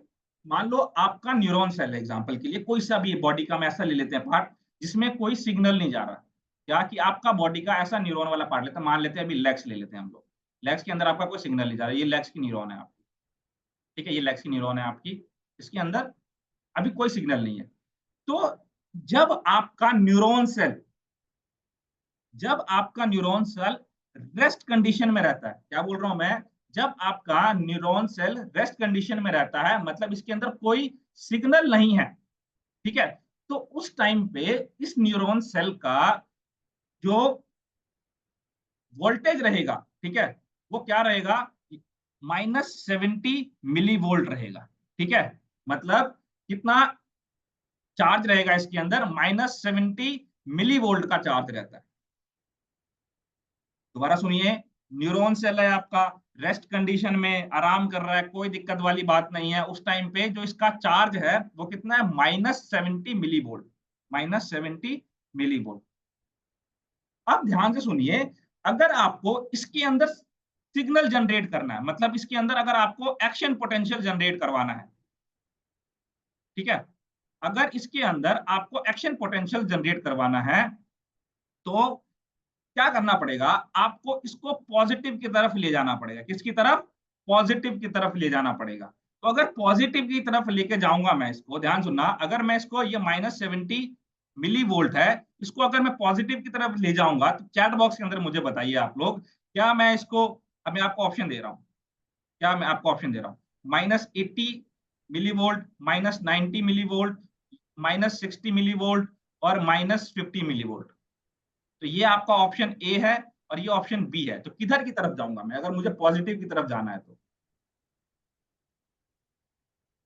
मान लो आपका न्यूरॉन सेल है, एग्जांपल के लिए कोई सा भी बॉडी का हम ऐसा ले लेते हैं पार्ट जिसमें कोई सिग्नल नहीं जा रहा, क्या कि आपका बॉडी का ऐसा न्यूरॉन वाला पार्ट लेते हैं, मान लेते हैं अभी लेग्स ले लेते हैं हम लोग। लेग्स के अंदर आपका कोई सिग्नल नहीं जा रहा, ये लेग्स की न्यूरॉन है आपकी, ठीक है, ये लेग्स की न्यूरॉन है आपकी, इसके अंदर अभी कोई सिग्नल नहीं है। तो जब आपका न्यूरॉन सेल जब आपका न्यूरॉन सेल रेस्ट कंडीशन में रहता है, क्या बोल रहा हूं मैं, जब आपका न्यूरॉन सेल रेस्ट कंडीशन में रहता है, मतलब इसके अंदर कोई सिग्नल नहीं है, ठीक है, तो उस टाइम पे इस न्यूरॉन सेल का जो वोल्टेज रहेगा, ठीक है, वो क्या रहेगा, -70 मिली वोल्ट रहेगा, ठीक है। मतलब कितना चार्ज रहेगा इसके अंदर, -70 मिली वोल्ट का चार्ज रहता है। दोबारा सुनिए, न्यूरॉन सेल है आपका, रेस्ट कंडीशन में आराम कर रहा है, कोई दिक्कत वाली बात नहीं है, उस टाइम पे जो इसका चार्ज है वो कितना है, -70 मिली वोल्ट, -70 मिली वोल्ट। अब ध्यान से सुनिए, अगर आपको इसके अंदर सिग्नल जनरेट करना है, मतलब इसके अंदर अगर आपको एक्शन पोटेंशियल जनरेट करवाना है, ठीक है, अगर इसके अंदर आपको एक्शन पोटेंशियल जनरेट करवाना है, तो क्या करना पड़ेगा, आपको इसको पॉजिटिव की तरफ ले जाना पड़ेगा। किसकी तरफ, पॉजिटिव की तरफ ले जाना पड़ेगा। तो अगर पॉजिटिव की तरफ लेके जाऊंगा मैं इसको, ध्यान सुनना, अगर मैं इसको, ये -70 मिली वोल्ट है, इसको अगर मैं पॉजिटिव की तरफ ले जाऊंगा, तो चैट बॉक्स के अंदर मुझे बताइए आप लोग, क्या मैं इसको, अब मैं आपको ऑप्शन दे रहा हूँ, क्या मैं आपको ऑप्शन दे रहा हूँ, -80 milli volt, -90 milli volt, -60 milli volt और -50 मिली वोल्ट। तो ये आपका ऑप्शन ए है और ये ऑप्शन बी है। तो किधर की तरफ जाऊंगा मैं, अगर मुझे पॉजिटिव की तरफ जाना है, तो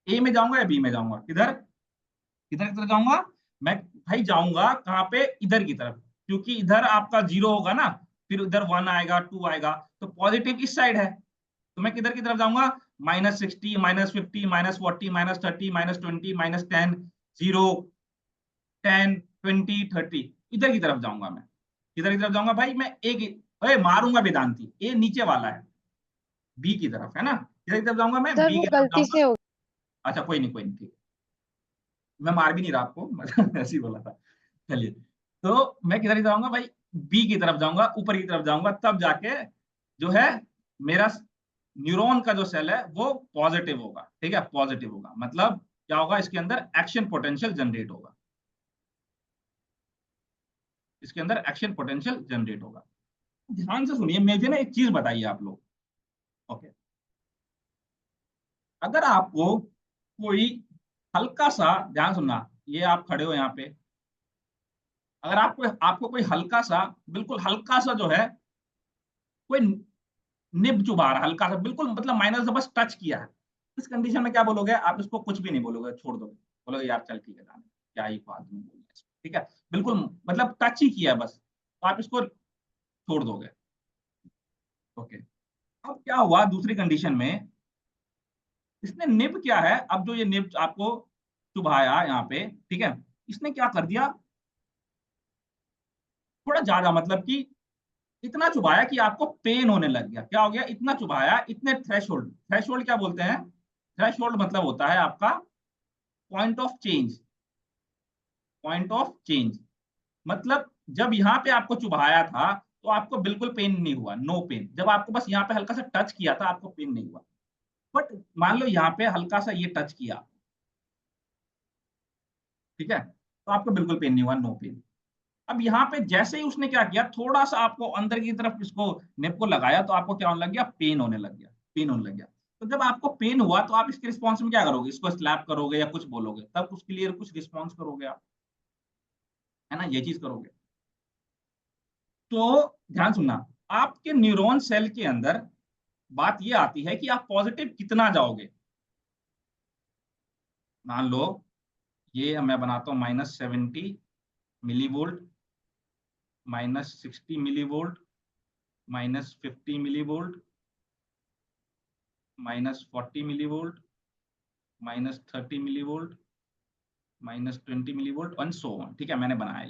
ए में जाऊंगा या बी में जाऊंगा, किधर किधर की तरफ जाऊंगा मैं, भाई जाऊंगा कहाँ पे, इधर की तरफ, क्योंकि इधर आपका 0 होगा ना, फिर उधर 1 आएगा, 2 आएगा, तो पॉजिटिव इस साइड है, तो मैं किधर की तरफ जाऊंगा, -60, -50, -40, -30, -20, -10, 0, 10, 20, 30, इधर की तरफ जाऊंगा मैं। किधर की तरफ जाऊंगा भाई, मैं ए की, अरे मारूंगा वेदांती, ए नीचे वाला है, बी की तरफ है ना, किधर की तरफ जाऊंगा मैं, सर बी वो की तरफ गलती जाऊंगा। से हो। अच्छा कोई नहीं, कोई नहीं, ठीक, मैं मार भी नहीं रहा आपको, मतलब ऐसे ही बोला था। चलिए, तो मैं किधर की तरफ जाऊंगा भाई, बी की तरफ जाऊंगा, ऊपर की तरफ जाऊंगा, तब जाके जो है मेरा न्यूरॉन का जो सेल है वो पॉजिटिव होगा। ठीक है, पॉजिटिव होगा मतलब क्या होगा, इसके अंदर एक्शन पोटेंशियल जनरेट होगा, इसके अंदर एक्शन पोटेंशियल जनरेट होगा। ध्यान से सुनिए, मुझे ना एक चीज बताइए आप लोग। ओके, अगर आपको कोई हल्का सा, ध्यान सुनना, ये आप खड़े हो यहाँ पे, अगर आपको आपको कोई हल्का सा, बिल्कुल हल्का सा जो है, कोई निब चुभा रहा है हल्का सा, बिल्कुल मतलब माइनर से बस टच किया है, इस कंडीशन में क्या बोलोगे आप? इसको कुछ भी नहीं बोलोगे, छोड़ दोगे, बोलोगे यार चल ठीक है, जाने क्या ही फालतू में बोल रहा है। ठीक है, बिल्कुल मतलब टच ही किया है बस, तो आप इसको छोड़ दोगे। ओके, अब क्या हुआ दूसरी कंडीशन में, इसने निब क्या है, अब जो ये निब आपको चुभाया यहाँ पे, ठीक है, इसने क्या कर दिया, थोड़ा ज्यादा, मतलब कि इतना चुभाया कि आपको पेन होने लग गया। क्या हो गया, इतना चुभाया, इतने थ्रेशोल्ड, थ्रेशोल्ड क्या बोलते हैं, थ्रेशोल्ड मतलब होता है आपका point of change, point of change, मतलब जब यहाँ पे आपको चुभाया था तो आपको बिल्कुल पेन नहीं हुआ, नो पेन। जब आपको बस यहाँ पे हल्का सा टच किया था आपको पेन नहीं हुआ, बट मान लो यहाँ पे हल्का सा ये टच किया, ठीक है, तो आपको बिल्कुल पेन नहीं हुआ, नो पेन। अब यहाँ पे जैसे ही उसने क्या किया, थोड़ा सा आपको अंदर की तरफ इसको नेप को लगाया, तो आपको क्या होने लग गया, पेन होने लग गया, पेन होने लग गया। तो जब आपको पेन हुआ तो आप इसके रिस्पॉन्स में क्या करोगे, इसको स्लैप करोगे या कुछ बोलोगे, तब उसके लिए कुछ रिस्पॉन्स करोगे आप, है ना, ये चीज करोगे। तो ध्यान सुनना, आपके न्यूरॉन सेल के अंदर बात ये आती है कि आप पॉजिटिव कितना जाओगे। मान लो ये मैं बनाता हूँ -70 milli volt, -60 milli volt, -50 milli volt, -40 milli volt, -30 milli volt, -20 milli volt, one so on. ठीक है, मैंने बनाया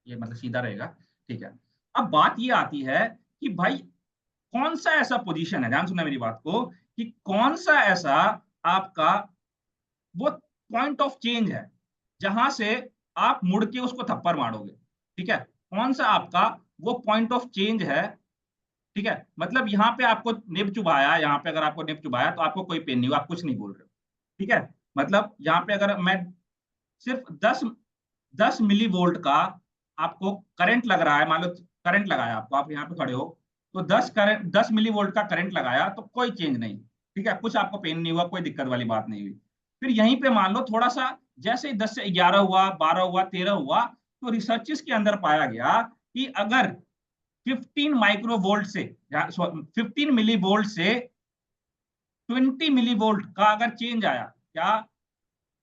ये मतलब सीधा रहेगा। ठीक है, अब बात ये आती है कि भाई कौन सा ऐसा पोजीशन है, ध्यान सुनना मेरी बात को, कि कौन सा ऐसा आपका वो पॉइंट ऑफ चेंज है जहां से आप मुड़ के उसको थप्पड़ मारोगे। ठीक है, कौन सा आपका वो पॉइंट ऑफ चेंज है। ठीक है, मतलब यहाँ पे आपको निब चुभाया, यहाँ पे अगर आपको निब चुभाया तो आपको कोई पेन नहीं हुआ, आप कुछ नहीं बोल रहे हो। ठीक है, मतलब यहाँ पे अगर मैं सिर्फ 10 मिली वोल्ट का आपको करंट लग रहा है, मान लो करंट लगाया आपको, आप यहाँ पे खड़े हो, तो 10 मिली वोल्ट का करंट लगाया तो कोई चेंज नहीं। ठीक है, कुछ आपको पेन नहीं हुआ, कोई दिक्कत वाली बात नहीं हुई। फिर यहीं पे मान लो थोड़ा सा, जैसे ही 10 से 11 हुआ, 12 हुआ, 13 हुआ, तो रिसर्चेस के अंदर पाया गया कि अगर 15 माइक्रोवोल्ट से, 15 मिली वोल्ट से 20 मिली वोल्ट का अगर चेंज आया, क्या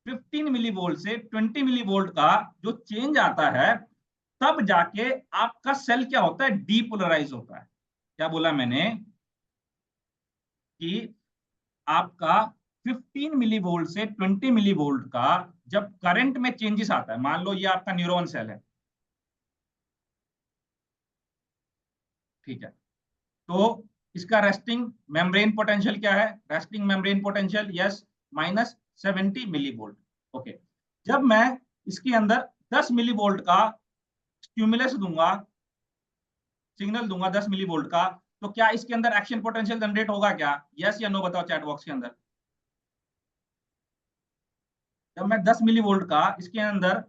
15 मिली वोल्ट से 20 मिली वोल्ट का जो चेंज आता है, तब जाके आपका सेल क्या होता है, डीपोलराइज होता है। क्या बोला मैंने, कि आपका 15 मिली वोल्ट से 20 मिली वोल्ट का जब करंट में चेंजेस आता है, मान लो ये आपका न्यूरॉन सेल है, ठीक है, तो इसका रेस्टिंग मेम्ब्रेन पोटेंशियल क्या है, resting membrane potential, yes, -70 milli volt. Okay, जब मैं इसके अंदर 10 मिली वोल्ट का स्टिमुलस दूंगा, सिग्नल दूंगा 10 मिली वोल्ट का, तो क्या इसके अंदर एक्शन पोटेंशियल जनरेट होगा क्या, यस या नो बताओ चैट बॉक्स के अंदर। जब मैं 10 मिली वोल्ट का इसके अंदर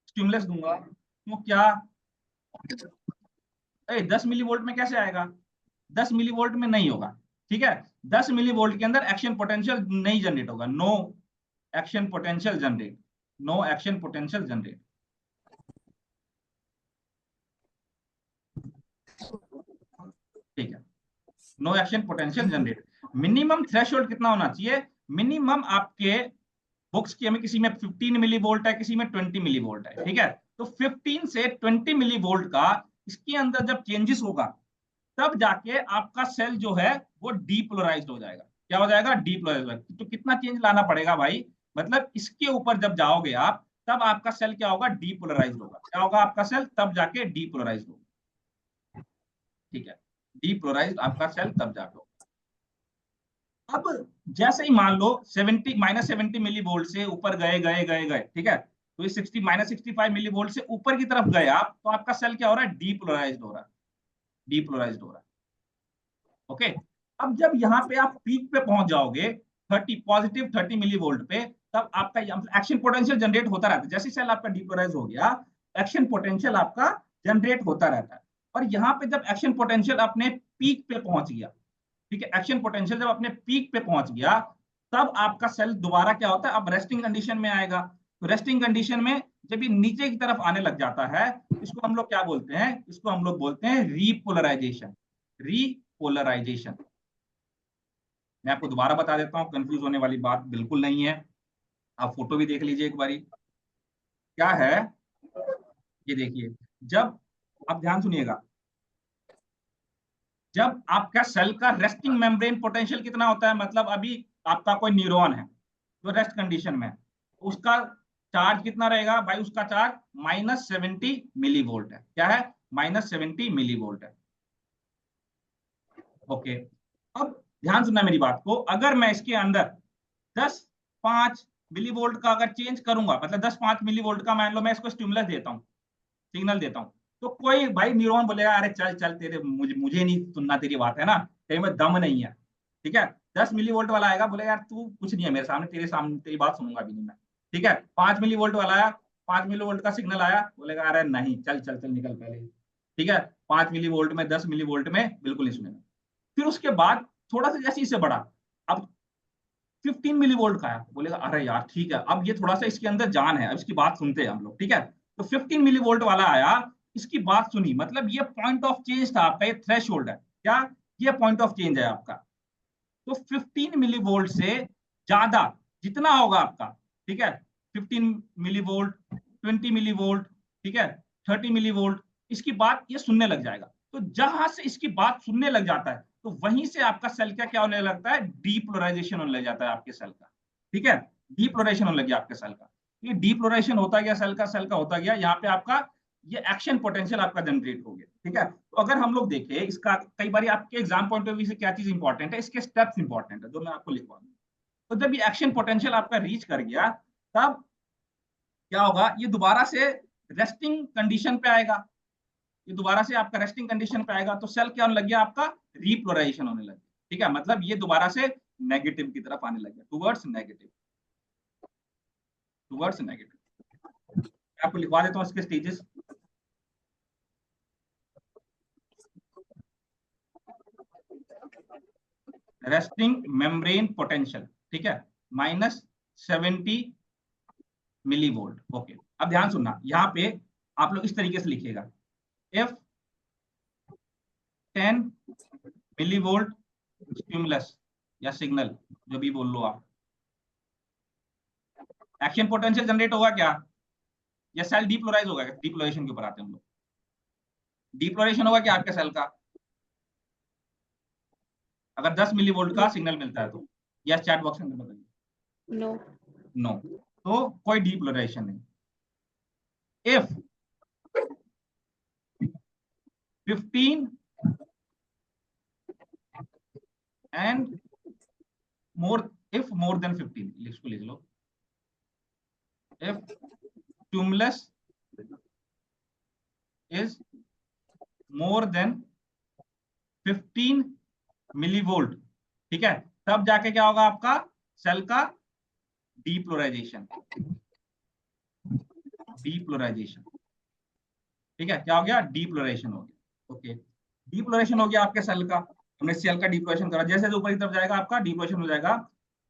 स्टिमुलस दूंगा तो क्या, 10 मिली वोल्ट में कैसे आएगा, 10 मिली वोल्ट में नहीं होगा। ठीक है, 10 मिली वोल्ट के अंदर एक्शन पोटेंशियल नहीं जनरेट होगा, no action potential generate, no action potential generate. ठीक है, no action potential generate. Minimum threshold कितना होना चाहिए, मिनिमम आपके बुक्स की हमें किसी में 15 मिली वोल्ट है, किसी में 20 मिली वोल्ट है। ठीक है, तो 15 से 20 मिली वोल्ट का इसके अंदर जब चेंजेस होगा, तब जाके आपका सेल जो है वो डीपोलराइज्ड हो जाएगा। क्या हो जाएगा, डीपोलराइज। तो कितना चेंज लाना पड़ेगा भाई, मतलब इसके ऊपर जब जाओगे आप, तब आपका सेल क्या होगा, डीपोलराइज होगा। क्या होगा आपका सेल, तब जाके डीपोलराइज होगा। ठीक है, डीपोलराइज आपका सेल तब जाके होगा। अब जैसे ही मान लो 70 -70 मिली वोल्ट से ऊपर गए गए गए गए, ठीक है, तो ये 60 -65 मिली वोल्ट से ऊपर की तरफ गए आप, तो आपका सेल क्या हो रहा है, डीपोलराइज्ड हो रहा है, डीपोलराइज्ड हो रहा है। ओके, अब जब यहाँ पे आप पीक पे पहुंच जाओगे 30 पॉजिटिव 30 मिली वोल्ट पे, तब आपका एक्शन पोटेंशियल जनरेट होता रहता है। जैसे सेल आपका डीपोलराइज हो गया, एक्शन पोटेंशियल आपका जनरेट होता रहता है। और यहाँ पे जब एक्शन पोटेंशियल अपने पीक पे पहुंच गया, ठीक है, एक्शन पोटेंशियल जब अपने पीक पे पहुंच गया, तब आपका सेल दोबारा क्या होता है, अब रेस्टिंग कंडीशन में आएगा। तो रेस्टिंग कंडीशन में जब ये नीचे की तरफ आने लग जाता है, इसको हम लोग क्या बोलते हैं, इसको हम लोग बोलते हैं रीपोलराइजेशन। रीपोलराइजेशन, मैं आपको दोबारा बता देता हूं, कंफ्यूज होने वाली बात बिल्कुल नहीं है। आप फोटो भी देख लीजिए एक बारी, क्या है, ये देखिए, जब, आप ध्यान सुनिएगा, जब आपका सेल का रेस्टिंग मेम्ब्रेन पोटेंशियल कितना होता है, मतलब अभी आपका कोई न्यूरॉन है जो रेस्ट कंडीशन में है, उसका चार्ज कितना रहेगा भाई, उसका चार्ज -70 मिली वोल्ट है। क्या है, -70 मिली वोल्ट है। ओके, अब ध्यान सुनना मेरी बात को, अगर मैं इसके अंदर 10-5 मिली वोल्ट का अगर चेंज करूंगा, मतलब 10-5 मिली वोल्ट का मान लो मैं इसको स्टिमुलस देता हूँ, सिग्नल देता हूँ, तो कोई भाई न्यूरॉन बोलेगा अरे चल चल, तेरे मुझे मुझे नहीं सुनना तेरी बात है ना, तेरे में दम नहीं है, ठीक है। 10 मिली वोल्ट वाला आएगा, बोलेगा यार तू कुछ नहीं है मेरे सामने, तेरे सामने तेरी बात सुनूंगा भी नहीं मैं, ठीक है। 5 मिली वोल्ट वाला आया, 5 मिली वोल्ट का सिग्नल आया, बोलेगा अरे नहीं, चल चल चल निकल पहले, ठीक है। 5 मिली वोल्ट में, 10 मिली वोल्ट में बिल्कुल नहीं सुनेगा। फिर उसके बाद थोड़ा सा जैसे इससे बड़ा, अब 15 मिली वोल्ट का है, बोलेगा अरे यार ठीक है, अब ये थोड़ा सा इसके अंदर जान है, अब इसकी बात सुनते हैं हम लोग, ठीक है। तो 15 मिली वोल्ट वाला आया, इसकी बात सुनी, मतलब ये पॉइंट ऑफ चेंज था आपका, ये थ्रेश होल्ड है, क्या, ये पॉइंट ऑफ चेंज है आपका। तो 15 मिली वोल्ट से ज्यादा जितना होगा आपका, ठीक है, 15 मिली वोल्ट, 20 मिली वोल्ट, ठीक है, 30 मिली वोल्ट, इसकी बात ये सुनने लग जाएगा। तो जहां से इसकी बात सुनने लग जाता है, तो वहीं से आपका सेल का क्या होने लगता है, डीपोलराइजेशन होने लग जाता है आपके सेल का, ठीक है। डीपोलराइजेशन होने लग गया आपके सेल का, ये डीपोलराइजेशन होता गया सेल का होता गया, यहाँ पे आपका ये एक्शन पोटेंशियल आपका जनरेट हो गया, ठीक है। तो अगर हम लोग देखें इसका, कई बार आपके एग्जाम पॉइंट ऑफ व्यू से क्या चीज इंपॉर्टेंट है, इसके स्टेप्स इंपॉर्टेंट है, जो मैं आपको लिखवा दूं। तो जब ये एक्शन पोटेंशियल आपका रीच कर गया, तब क्या होगा, ये दोबारा से रेस्टिंग कंडीशन पे आएगा, ये दोबारा से आपका रेस्टिंग कंडीशन पे आएगा, तो सेल क्या होने लग गया आपका, रीपोलराइजेशन होने लग गया, ठीक है, मतलब ये दोबारा से नेगेटिव की तरफ आने लग गया, टुवर्ड्स नेगेटिव, टुवर्ड्स नेगेटिव। आपको लिखवा देता हूँ इसके स्टेजेस। रेस्टिंग मेम्ब्रेन पोटेंशियल, ठीक है, -70 मिली वोल्ट। ओके, अब ध्यान सुनना, यहाँ पे आप लोग इस तरीके से लिखिएगा, इफ 10 मिली वोल्ट स्टिमुलस या सिग्नल, जो भी बोल लो आप, एक्शन पोटेंशियल जनरेट होगा क्या, या सेल डीपोलराइज होगा, डीपोलराइजेशन के ऊपर आते हैं हम लोग। डीपोलराइजेशन होगा क्या आपके सेल का, अगर 10 मिली वोल्ट का सिग्नल मिलता है तो, या चैट बॉक्स में बताइए। नो। नो, तो कोई डीपोलराइजेशन नहीं। If 15 and more, if more than 15, इसको लिख लो, if stimulus is more than 15 millivolt, ठीक है, तब जाके क्या होगा आपका सेल का डीपोलराइजेशन, डीपोलराइजेशन, ठीक है, क्या हो गया, डीपोलराइजेशन हो गया। ओके, डीपोलराइजेशन हो गया आपके सेल का, हमने सेल का डीपोलराइजेशन करा, जैसे ऊपर की तरफ जाएगा आपका डीपोलराइजेशन हो जाएगा।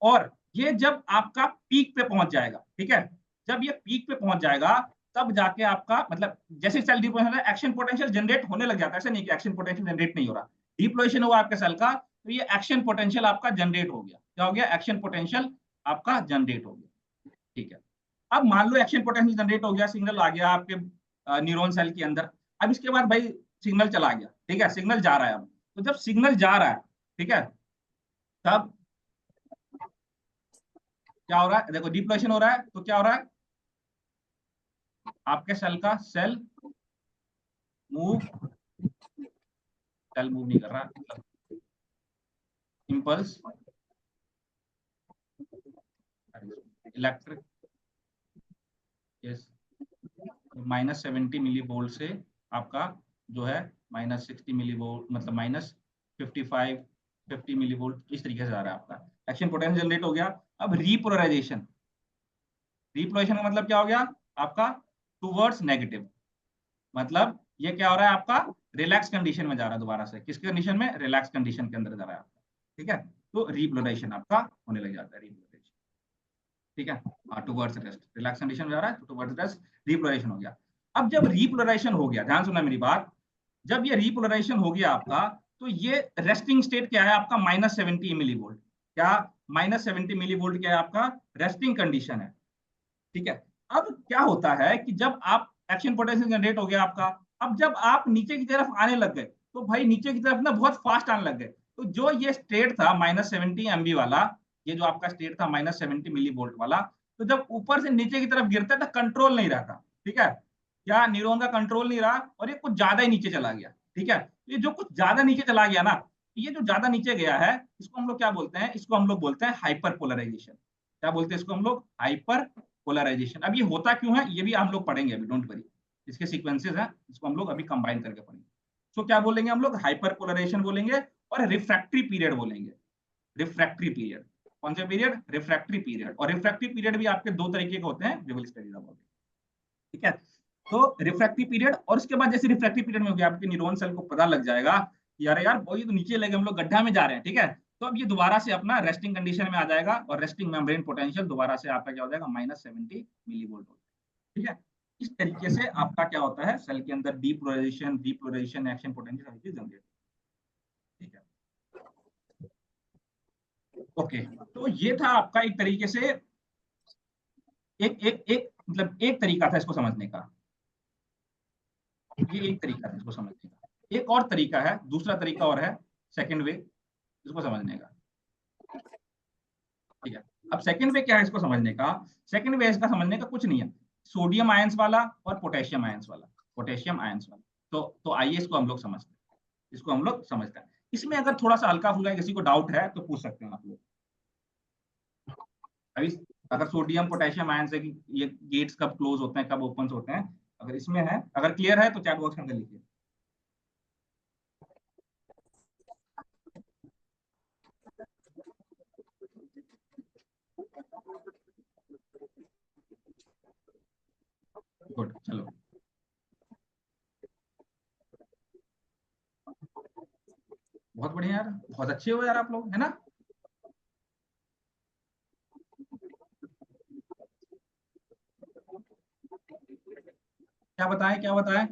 और ये जब आपका पीक पे पहुंच जाएगा, ठीक है, जब ये पीक पे पहुंच जाएगा, तब जाके आपका, मतलब जैसे cell depolarization, action potential generate होने लग जाता है, ऐसा नहीं कि एक्शन पोटेंशियल जनरेट नहीं हो रहा, डीपोलराइजेशन हुआ आपके सेल का, तो ये एक्शन पोटेंशियल आपका जनरेट हो गया, क्या हो गया, एक्शन पोटेंशियल आपका जनरेट हो गया, ठीक है। अब मान लो एक्शन पोटेंशियल जनरेट हो गया, सिग्नल आ गया आपके न्यूरॉन सेल के अंदर। अब इसके बाद भाई सिग्नल चला गया, ठीक है, सिग्नल जा रहा है अब, तो जब सिग्नल जा रहा है, ठीक है, तब क्या हो रहा है, देखो डिप्लोशन हो रहा है, तो क्या हो रहा है, आपके सेल का मूव सेल मूव नहीं कर रहा, मतलब impulse electric, yes, -70 milli volt से आपका जो है -60 मिली वोल्ट, मतलब -55 50 मिली वोल्ट, इस तरीके से आ रहा है आपका एक्शन पोटेंशियल जनरेट हो गया। अब रीपोलराइजेशन, रीपोलराइजेशन का मतलब क्या हो गया आपका, टूवर्ड्स नेगेटिव, मतलब ये क्या हो रहा है आपका, रिलैक्स कंडीशन में जा रहा है दोबारा से, किस कंडीशन में, रिलैक्स कंडीशन के अंदर जा रहा है आपका, ठीक है। तो रीपोलराइजेशन आपका होने लग जाता है, रीपोलराइजेशन, ठीक है, टूवर्ड्स रेस्ट, रिलैक्स कंडीशन में जा रहा है तो टूवर्ड्स रेस्ट, रीपोलराइजेशन हो गया। अब जब रीपोलराइजेशन हो गया, ध्यान सुनना मेरी बात, जब ये रीपोलराइजेशन हो गया आपका, तो ये रेस्टिंग स्टेट क्या है आपका, -70 मिली वोल्ट, क्या -70 मिली वोल्ट क्या है आपका, रेस्टिंग कंडीशन है, ठीक है। अब क्या होता है कि जब आप एक्शन पोटेंशियल जनरेट हो गया आपका, अब जब आप नीचे की तरफ आने लग गए, तो भाई नीचे की तरफ ना बहुत फास्ट आने लग गए, तो जो ये स्टेट था -70 MV वाला, ये जो आपका स्टेट था -70 मिली वोल्ट वाला, तो जब ऊपर से नीचे की तरफ गिरता है तो कंट्रोल नहीं रहता, ठीक है, क्या न्यूरॉन का कंट्रोल नहीं रहा और ये कुछ ज्यादा ही नीचे चला गया, ठीक है। ये जो कुछ ज्यादा नीचे चला गया ना, ये जो ज्यादा नीचे गया है, इसको हम लोग क्या बोलते हैं, इसको हम लोग बोलते हैं हाइपर पोलराइजेशन। क्या बोलते हैं इसको हम लोग, हाइपर पोलराइजेशन। अब ये होता क्यों है ये भी हम लोग पढ़ेंगे अभी, डोंट वरी, इसके सीक्वेंसेस हैं, इसको हम लोग अभी कंबाइन करके पढ़ेंगे। सो क्या बोलेंगे हम लोग, हाइपर पोलराइजेशन बोलेंगे और रिफ्रैक्टरी पीरियड बोलेंगे। रिफ्रैक्टरी पीरियड, कौन से पीरियड, रिफ्रैक्टरी पीरियड। और रिफ्रैक्टरी पीरियड भी आपके दो तरीके के होते हैं, we will study about it, ठीक है। तो रिफ्रैक्टरी पीरियड, और उसके बाद जैसे रिफ्रैक्टरी पीरियड में हो गया, आपके न्यूरॉन सेल को पता लग जाएगा यार यार वही तो नीचे लगे, हम लोग गड्ढा में जा रहे हैं, ठीक है। तो अब ये दोबारा से अपना रेस्टिंग कंडीशन में आ जाएगा और रेस्टिंग मेम्ब्रेन पोटेंशियल दोबारा से आपका क्या हो जाएगा, -70 मिली वोल्ट, ठीक है। इस तरीके से आपका क्या होता है, सेल के अंदर डीपोलराइजेशन, डीपोलराइजेशन, एक्शन पोटेंशियल, हर चीज जनरेट, ठीक है। ओके, तो ये था आपका एक तरीके से, एक एक एक मतलब एक तरीका था इसको समझने का, ये एक तरीका है इसको समझने का। एक और तरीका है, दूसरा तरीका और है, सेकंड वे इसको समझने का, ठीक है। अब सेकंड वे क्या है इसको समझने का, सेकंड वे इसका समझने का कुछ नहीं है, सोडियम आयंस वाला और पोटेशियम आयंस वाला, पोटेशियम आयंस वाला। तो आइए इसको हम लोग समझते हैं, इसको हम लोग समझते हैं। इसमें अगर थोड़ा सा हल्का फुल्का किसी को डाउट है तो पूछ सकते हैं आप लोग। अभी अगर सोडियम पोटेशियम आयंस है कि ये गेट्स कब क्लोज होते हैं, कब ओपन होते हैं, अगर इसमें है, अगर क्लियर है तो चैट बॉक्स के अंदर लिखिए। गुड, चलो, बहुत बढ़िया यार, बहुत अच्छे हो यार आप लोग, है ना। क्या बताएं, क्या बताएं,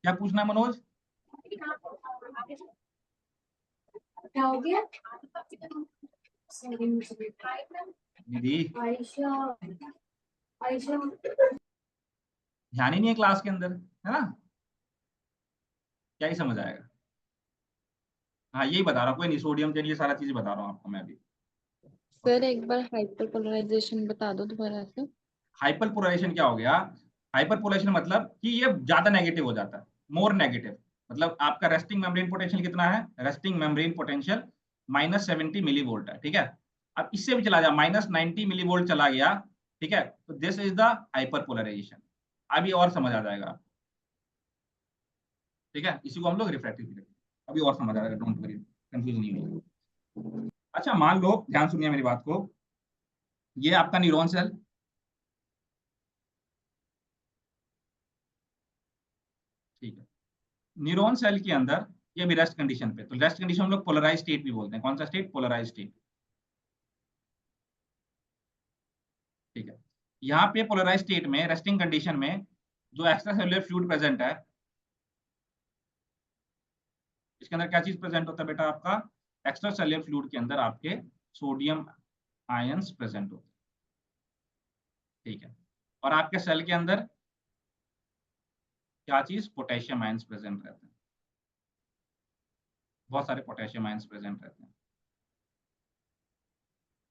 क्या पूछना है मनोज। क्या हो गया? दीदी आयशा, आयशा, ध्यान ही नहीं है क्लास के अंदर, है ना, क्या ही समझ आएगा। हाँ यही बता रहा हूँ, कोई नहीं, सोडियम के लिए सारा चीज बता रहा हूँ आपको मैं अभी। सर एक बार हाइपर पोलराइजेशन बता दो दोबारा से। हाइपर पोलराइजेशन क्या हो गया, हाइपर पोलराइजेशन मतलब कि ये ज्यादा नेगेटिव हो जाता है, मोर नेगेटिव, मतलब आपका रेस्टिंग मेम्ब्रेन पोटेंशियल कितना है, resting membrane potential -70 milli volt है, ठीक है। अब इससे भी चला जाए, -90 मिली वोल्ट चला गया, ठीक है, तो this is the hyperpolarization. अभी और समझ आ जाएगा, ठीक है, इसी को हम लोग रिफ्रैक्टिव पीरियड, अभी और समझ आ जाएगा, डोंट वरी, कंफ्यूज नहीं होगी। अच्छा मान लो, ध्यान सुनिए मेरी बात को, ये आपका न्यूरॉन सेल, ठीक है, न्यूरॉन सेल के अंदर ये भी रेस्ट कंडीशन पे, तो रेस्ट कंडीशन हम लोग पोलराइज स्टेट भी बोलते हैं, कौन सा स्टेट, पोलराइज स्टेट, ठीक है। यहाँ पे पोलराइज स्टेट में, रेस्टिंग कंडीशन में जो एक्स्ट्रा सेलुलर फ्लूइड प्रेजेंट है, इसके अंदर क्या चीज प्रेजेंट होता है बेटा आपका, एक्स्ट्रा सेलुलर फ्लूइड के अंदर आपके सोडियम आयंस प्रेजेंट होते हैं, ठीक है। और आपके सेल के अंदर क्या चीज, पोटेशियम आयंस प्रेजेंट रहते हैं, बहुत सारे पोटेशियम आयंस प्रेजेंट रहते हैं,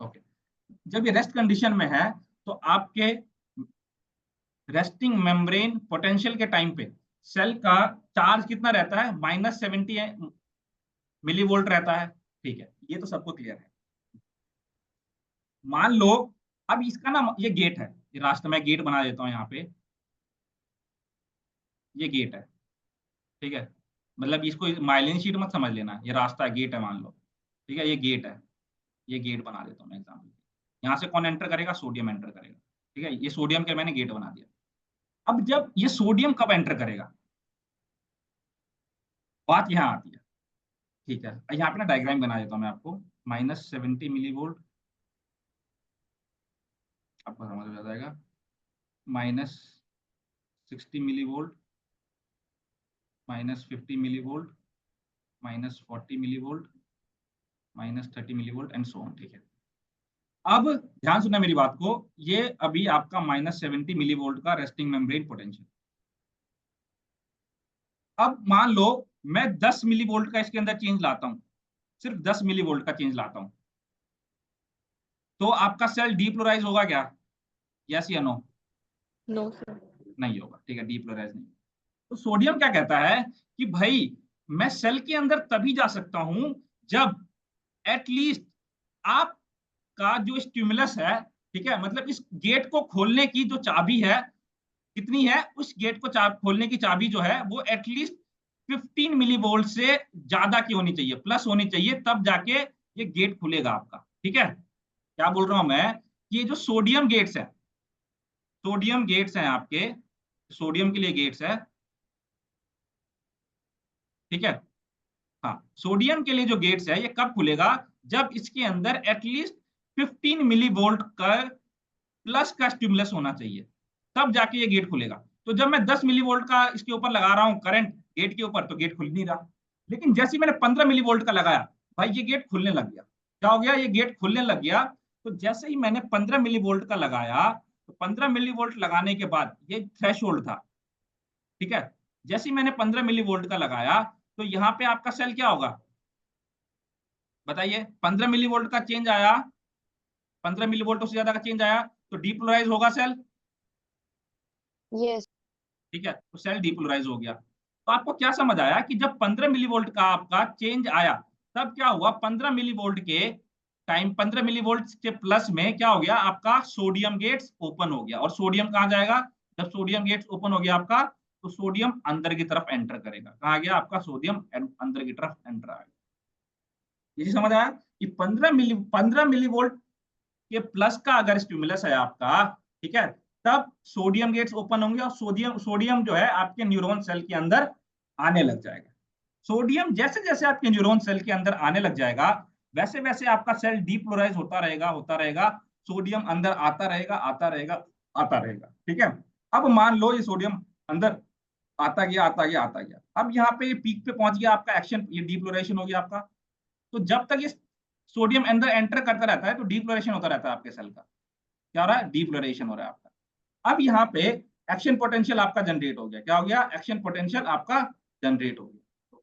ओके। जब ये रेस्ट कंडीशन में है, तो आपके रेस्टिंग मेम्ब्रेन पोटेंशियल के टाइम पे सेल का चार्ज कितना रहता है, -70 मिली वोल्ट रहता है, ठीक है, ये तो सबको क्लियर है। मान लो अब इसका ना ये गेट है, ये रास्ता, मैं गेट बना देता हूँ यहाँ पे, ये गेट है, ठीक है। मतलब इसको माइलिन शीट मत समझ लेना, ये रास्ता है, गेट है मान लो, ठीक है, ये गेट है, ये गेट बना देता हूँ मैं एग्जाम्पल। यहाँ से कौन एंटर करेगा? सोडियम एंटर करेगा, ठीक है, ये सोडियम के मैंने गेट बना दिया। अब जब ये सोडियम कब एंटर करेगा, बात यहाँ आती है, ठीक है। यहाँ पे ना डायग्राम बना देता हूँ मैं आपको, -70 मिली वोल्ट, आपको समझ में आ जाएगा, -60 milli volt, -50 milli volt, -40 milli volt, -30 milli volt and so on, ठीक है। अब ध्यान सुनना मेरी बात को, ये अभी आपका -70 मिली वोल्ट का रेस्टिंग मेम्ब्रेन पोटेंशियल। अब मान लो मैं 10 मिली वोल्ट का इसके अंदर चेंज लाता हूं, सिर्फ 10 मिली वोल्ट का चेंज लाता हूं, तो आपका सेल डीपोलराइज होगा क्या? यस या नो? No sir. नहीं होगा, ठीक है, डीपोलराइज नहीं। तो सोडियम क्या कहता है कि भाई मैं सेल के अंदर तभी जा सकता हूं जब एटलीस्ट आपका जो स्टिमुलस है, ठीक है, मतलब इस गेट को खोलने की जो चाबी है कितनी है, उस गेट को खोलने की चाबी जो है वो एटलीस्ट 15 मिली वोल्ट से ज्यादा की होनी चाहिए, प्लस होनी चाहिए, तब जाके ये गेट खुलेगा आपका, ठीक है। क्या बोल रहा हूं मैं कि ये जो सोडियम गेट्स है, सोडियम गेट्स हैं आपके, सोडियम के लिए गेट्स है, ठीक है। हाँ, सोडियम के लिए जो गेट्स है ये कब खुलेगा? जब इसके अंदर एटलीस्ट 15 मिली वोल्ट का प्लस का स्टिमुलस होना चाहिए, तब जाके ये गेट खुलेगा। तो जब मैं 10 मिली वोल्ट का इसके ऊपर लगा रहा हूँ करंट गेट के ऊपर, तो गेट खुल नहीं रहा। लेकिन जैसे ही मैंने 15 मिली वोल्ट का लगाया, भाई ये गेट खुलने लग गया। क्या हो गया? ये गेट खुलने लग गया। तो जैसे ही मैंने 15 मिली वोल्ट का लगाया, तो 15 मिली वोल्ट लगाने के बाद ये थ्रेश था, ठीक है। जैसे ही मैंने 15 मिली वोल्ट का लगाया, तो यहाँ पे आपका सेल क्या होगा बताइए? 15 मिली वोल्ट का चेंज आया, 15 मिली वोल्ट उससे ज्यादा का चेंज आया, तो डीपोलराइज होगा सेल, यस। ठीक है, तो सेल डीपोलराइज हो गया। तो आपको क्या समझ आया कि जब 15 मिली वोल्ट का आपका चेंज आया, तब क्या हुआ? 15 मिली वोल्ट के टाइम, 15 मिली वोल्ट के प्लस में क्या हो गया? आपका सोडियम गेट्स ओपन हो गया। और सोडियम कहाँ जाएगा? जब सोडियम गेट्स ओपन हो गया आपका, तो सोडियम अंदर की तरफ एंटर करेगा। कहाँ गया आपका? सोडियम अंदर की तरफ एंटर आएगा। ये समझ आया कि 15 मिली वोल्ट के प्लस का अगर स्टिमुलस है आपका, ठीक है, तब सोडियम गेट्स ओपन होंगे और सोडियम सोडियम जो है आपके न्यूरॉन सेल के अंदर आने लग जाएगा। सोडियम जैसे जैसे आपके न्यूरॉन सेल के अंदर आने लग जाएगा, वैसे वैसे आपका सेल डीपोलराइज होता रहेगा, होता रहेगा। सोडियम अंदर आता रहेगा, आता रहेगा, आता रहेगा, ठीक है। अब मान लो ये सोडियम अंदर आता गया, आता गया, आता गया। अब यहाँ पे ये पीक पे पहुंच गया आपका एक्शन, ये डीपोलराइजेशन हो गया आपका। तो जब तक ये सोडियम अंदर एंटर करता रहता है, तो डीपोलराइजेशन होता रहता है आपके सेल का। क्या हो रहा है? डीपोलराइजेशन हो रहा है आपका। अब यहाँ पे एक्शन पोटेंशियल आपका जनरेट हो गया। क्या हो गया? एक्शन पोटेंशियल आपका जनरेट हो गया।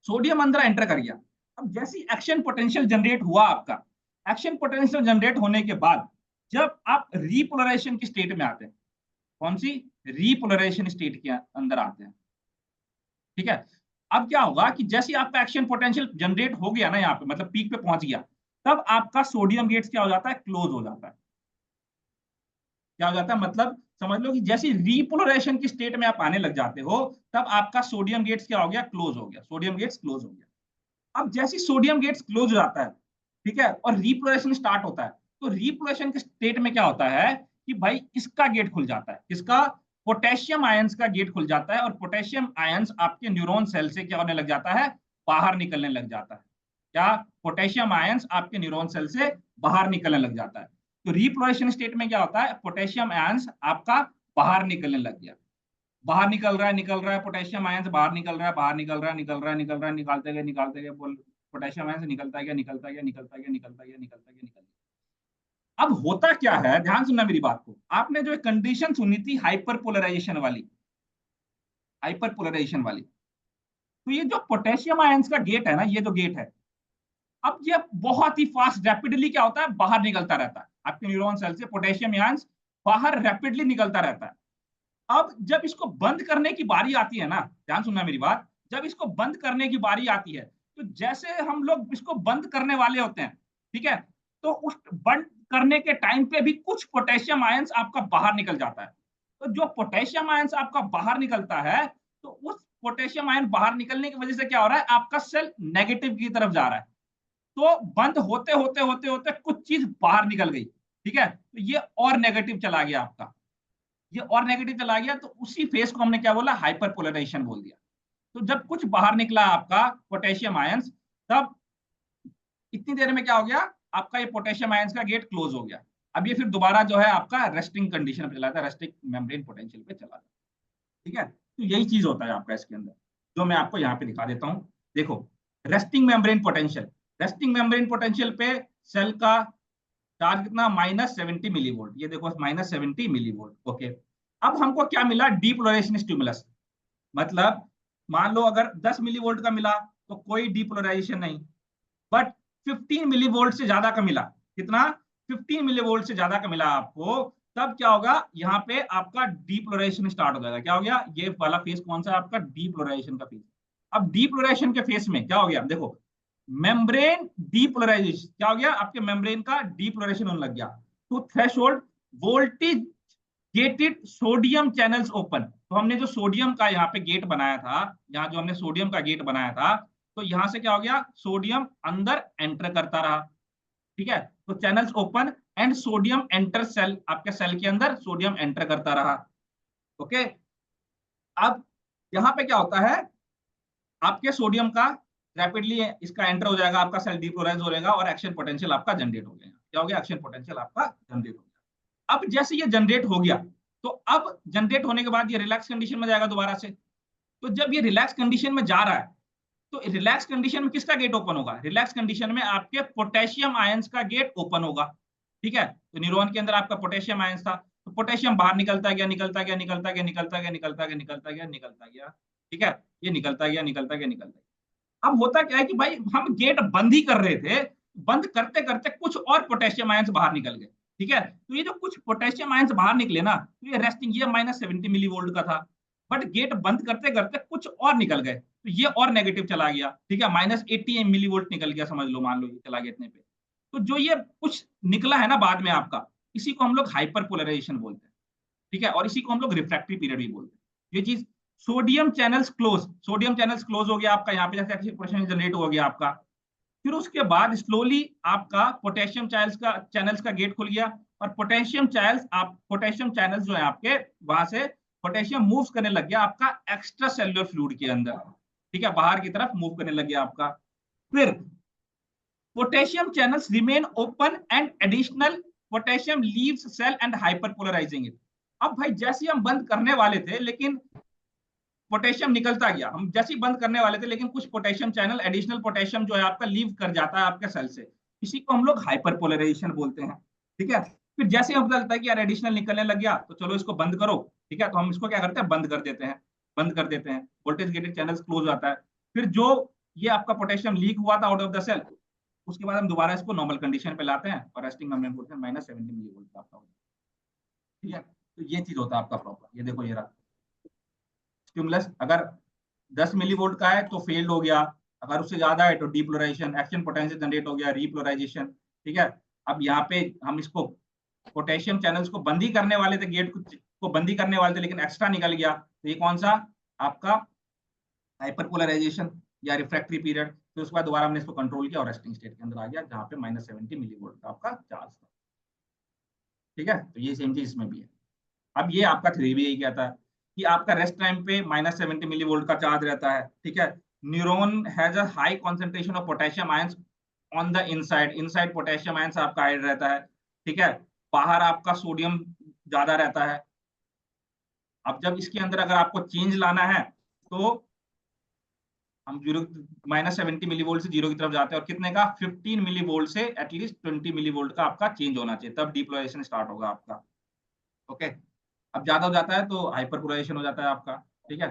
सोडियम अंदर एंटर कर गया। अब जैसी एक्शन पोटेंशियल जनरेट हुआ आपका, एक्शन पोटेंशियल जनरेट होने के बाद जब आप रीपोलराइजेशन की स्टेट में आते हैं, कौन सी? रीपोलराइजेशन स्टेट के अंदर आते हैं, ठीक है। अब क्या होगा कि जैसे आपका एक्शन पोटेंशियल जनरेट हो गया ना, यहाँ पे मतलब पीक पे पहुंच गया, तब आपका सोडियम गेट्स क्या हो जाता है? क्लोज हो जाता है। क्या हो जाता है? मतलब समझ लो कि जैसे रीपोलराइजेशन की स्टेट में आप आने लग जाते हो, तब आपका सोडियम गेट्स क्या हो गया? क्लोज हो गया। सोडियम गेट्स क्लोज हो गया। अब जैसे सोडियम गेट्स क्लोज हो जाता है, ठीक है, और रीपोलराइजेशन स्टार्ट होता है, तो रीपोलराइजेशन के स्टेट में क्या होता है कि भाई इसका गेट खुल जाता है। किसका? पोटेशियम आयंस का गेट खुल जाता है। और पोटेशियम आयंस आपके न्यूरॉन सेल से क्या होने लग जाता है? बाहर निकलने लग जाता है। क्या? पोटेशियम आयंस आपके न्यूरॉन सेल से बाहर निकलने लग जाता है। तो रीपोलराइजेशन स्टेट में क्या होता है? पोटेशियम आयंस आपका बाहर निकलने लग गया। बाहर निकल रहा है, निकल रहा है, पोटेशियम आयंस बाहर निकल रहा है, बाहर निकल रहा है, निकल रहा है, निकल रहा है, निकालते गए बोल, पोटेशियम आयंस निकलता गया, निकलता गया, निकलता गया, निकलता गया, निकलता गया, निकलता गया। अब होता क्या है, ध्यान सुनना मेरी बात को। आपने जो एक कंडीशन सुनी थी हाइपर पोलराइजेशन वाली, हाइपर पोलराइजेशन वाली, तो ये जो पोटेशियम आयंस का गेट है ना, ये जो गेट है, अब ये बहुत ही फास्ट रैपिडली क्या होता है? बाहर निकलता रहता है। आपके न्यूरॉन सेल से पोटेशियम आयंस बाहर रैपिडली निकलता रहता है। अब जब इसको बंद करने की बारी आती है ना, ध्यान सुनना मेरी बात, जब इसको बंद करने की बारी आती है, तो जैसे हम लोग इसको बंद करने वाले होते हैं, ठीक है, तो उस बंद करने के टाइम पे भी कुछ पोटेशियम आयंस आपका बाहर निकल जाता है। तो जो पोटेशियम आयंस आपका बाहर निकलता है, तो उस पोटेशियम आयन बाहर निकलने की वजह से क्या हो रहा है, आपका सेल नेगेटिव की तरफ जा रहा है। तो बंद होते होते होते होते कुछ चीज बाहर निकल गई, ठीक है, तो ये और नेगेटिव चला गया आपका, ये और नेगेटिव चला गया, तो उसी फेस को हमने क्या बोला, हाइपरपोलराइजेशन बोल दिया। तो जब कुछ बाहर निकला आपका पोटेशियम आयंस, तब इतनी देर में क्या हो गया, आपका ये पोटेशियम आयंस का गेट क्लोज हो गया। अब ये फिर दोबारा जो है आपका रेस्टिंग कंडीशन पे चला था, रेस्टिंग मेम्ब्रेन पोटेंशियल पे चला था, ठीक है। तो यही चीज होता है आपका इसके अंदर, जो मैं आपको यहाँ पे दिखा देता हूँ। देखो, resting membrane potential, resting membrane potential पे सेल का चार्ज कितना, -70 मिलीवोल्ट, ये देखो -70 मिलीवोल्ट, ओके। अब हमको क्या मिला, डीपोलराइजेशन स्टिमुलस, मतलब मान लो अगर 10 मिलीवोल्ट का मिला तो कोई डीपोलराइजेशन नहीं, बट 15 मिलीवोल्ट से ज्यादा का मिला, कितना, 15 मिलीवोल्ट से ज्यादा का मिला आपको, तब क्या होगा, यहाँ पे आपका डीपोलराइजेशन स्टार्ट हो जाएगा। क्या हो गया, ये वाला फेस कौन सा है आपका, डीपोलराइजेशन का फेस। अब डीपोलराइजेशन के फेस में क्या हो गया, देखो मेम्ब्रेन डीपोलराइजेशन, क्या हो गया, आपके मेम्ब्रेन का डीपोलराइजेशन होने लग गया। तो threshold voltage gated sodium channels open, तो हमने जो सोडियम का यहाँ पे गेट बनाया था, यहाँ जो हमने सोडियम का गेट बनाया था, तो यहाँ से क्या हो गया, सोडियम अंदर एंटर करता रहा, ठीक है। तो channels open and sodium enter cell, आपके सेल के अंदर सोडियम एंटर करता रहा, ओके। अब यहाँ पे क्या होता है, आपके सोडियम का रैपिडली इसका एंटर हो जाएगा, आपका सेल डीपोलराइज हो जाएगा और एक्शन पोटेंशियल आपका जनरेट हो जाएगा। क्या हो गया, एक्शन पोटेंशियल आपका जनरेट हो गया। अब जैसे ये जनरेट हो गया, तो अब जनरेट होने के बाद ये रिलैक्स कंडीशन में जाएगा दोबारा से। तो जब ये रिलैक्स कंडीशन में जा रहा है, तो रिलैक्स कंडीशन में किसका गेट ओपन होगा, रिलैक्स कंडीशन में आपके पोटेशियम आयंस का गेट ओपन होगा, ठीक है। तो न्यूरॉन के अंदर आपका पोटेशियम आयंस था, तो पोटेशियम बाहर निकलता गया, निकलता गया, निकलता गया, निकलता गया, निकलता गया, निकलता गया, निकलता गया, ठीक है, ये निकलता गया, निकलता गया, निकलता गया। अब होता क्या है कि भाई हम गेट बंद ही कर रहे थे, बंद करते करते कुछ और पोटेशियम आयंस बाहर निकल गए, ठीक है। तो ये जो कुछ पोटेशियम आयंस बाहर निकले ना, तो ये रेस्टिंग, ये -70 मिलीवोल्ट का था, बट गेट बंद करते करते कुछ और निकल गए, तो ये और नेगेटिव चला गया, ठीक है, -80 मिलीवोल्ट निकल गया, समझ लो, मान लो ये चला गया इतने पे। तो जो ये कुछ निकला है ना बाद में आपका, इसी को हम लोग हाइपरपोलराइजेशन बोलते हैं, ठीक है, और इसी को हम लोग रिफ्रैक्टरी पीरियड भी बोलते हैं। ये चीज, sodium channels close, sodium channels close हो गया आपका, यहाँ पे जैसे एक्सप्रेशन जनरेट हो गया आपका। फिर उसके बाद स्लोली आपका पोटेशियम चैनल्स का गेट खुल गया, और पोटेशियम चैनल्स जो है आपके, वहां से पोटेशियम मूव करने लग गया आपका एक्स्ट्रा सेलुलर फ्लूइड के अंदर, ठीक है, बाहर की तरफ मूव करने लग गया आपका। फिर potassium channels remain open and additional potassium leaves cell and hyperpolarizing it. अब भाई जैसे हम बंद करने वाले थे, लेकिन पोटेशियम निकलता गया, हम जैसे ही बंद करने वाले थे, लेकिन कुछ पोटेशियम चैनल, एडिशनल पोटेशियम जो है आपका लीव कर जाता है आपके सेल से, इसी को हम लोग हाइपरपोलराइजेशन बोलते हैं, ठीक है। फिर जैसे हम पता चलता है कि यार एडिशनल निकलने लग गया, तो चलो इसको बंद करो, ठीक है, तो हम इसको क्या करते हैं, बंद कर देते हैं, बंद कर देते हैं, वोल्टेज गेटेड चैनल्स क्लोज आता है। फिर जो ये आपका पोटेशियम लीक हुआ था आउट ऑफ द सेल, उसके बाद हम दोबारा इसको नॉर्मल कंडीशन पे लाते हैं, और रेस्टिंग मेम्ब्रेन पोटेंशियल -70 मिलीवोल्ट का आपका, ठीक है। तो ये चीज होता है आपका प्रॉपर, ये देखो ये रहा स्टिमुलस, अगर 10 मिलीवोल्ट का है तो फेल्ड हो गया, अगर उससे ज्यादा है तो डीपोलराइजेशन, एक्शन पोटेंशियल जनरेट हो गया, रीपोलराइजेशन, ठीक है। अब यहाँ पे हम इसको पोटेशियम चैनल्स को बंद ही करने वाले थे, गेट को बंद ही करने वाले थे, लेकिन एक्स्ट्रा निकल गया, तो ये कौन सा आपका हाइपरपोलराइजेशन या रिफ्रैक्टरी पीरियड। फिर उसके बाद दोबारा हमने इसको कंट्रोल किया और रेस्टिंग स्टेट के अंदर आ गया, जहाँ पे -70 मिलीवोल्ट का आपका चार्ज था, ठीक है। तो ये सेम चीज इसमें भी है। अब ये आपका थ्योरी भी यही कहता है कि आपका रेस्ट टाइम पे -70 मिलीवोल्ट का चार्ज रहता है, ठीक है। Neuron has a high concentration of potassium ions on the inside, inside potassium ions आपका हाइड रहता है, ठीक है, बाहर आपका सोडियम ज्यादा रहता है। अब जब इसके अंदर अगर आपको चेंज लाना है, तो हम -70 मिलीवोल्ट से 0 की तरफ जाते हैं, और कितने का, 15 मिलीवोल्ट से एटलीस्ट 20 मिलीवोल्ट का आपका चेंज होना चाहिए, तब डिपोलराइजेशन स्टार्ट होगा आपका, ओके। अब ज्यादा हो जाता है तो हाइपरपोलराइजेशन हो जाता है आपका, ठीक है।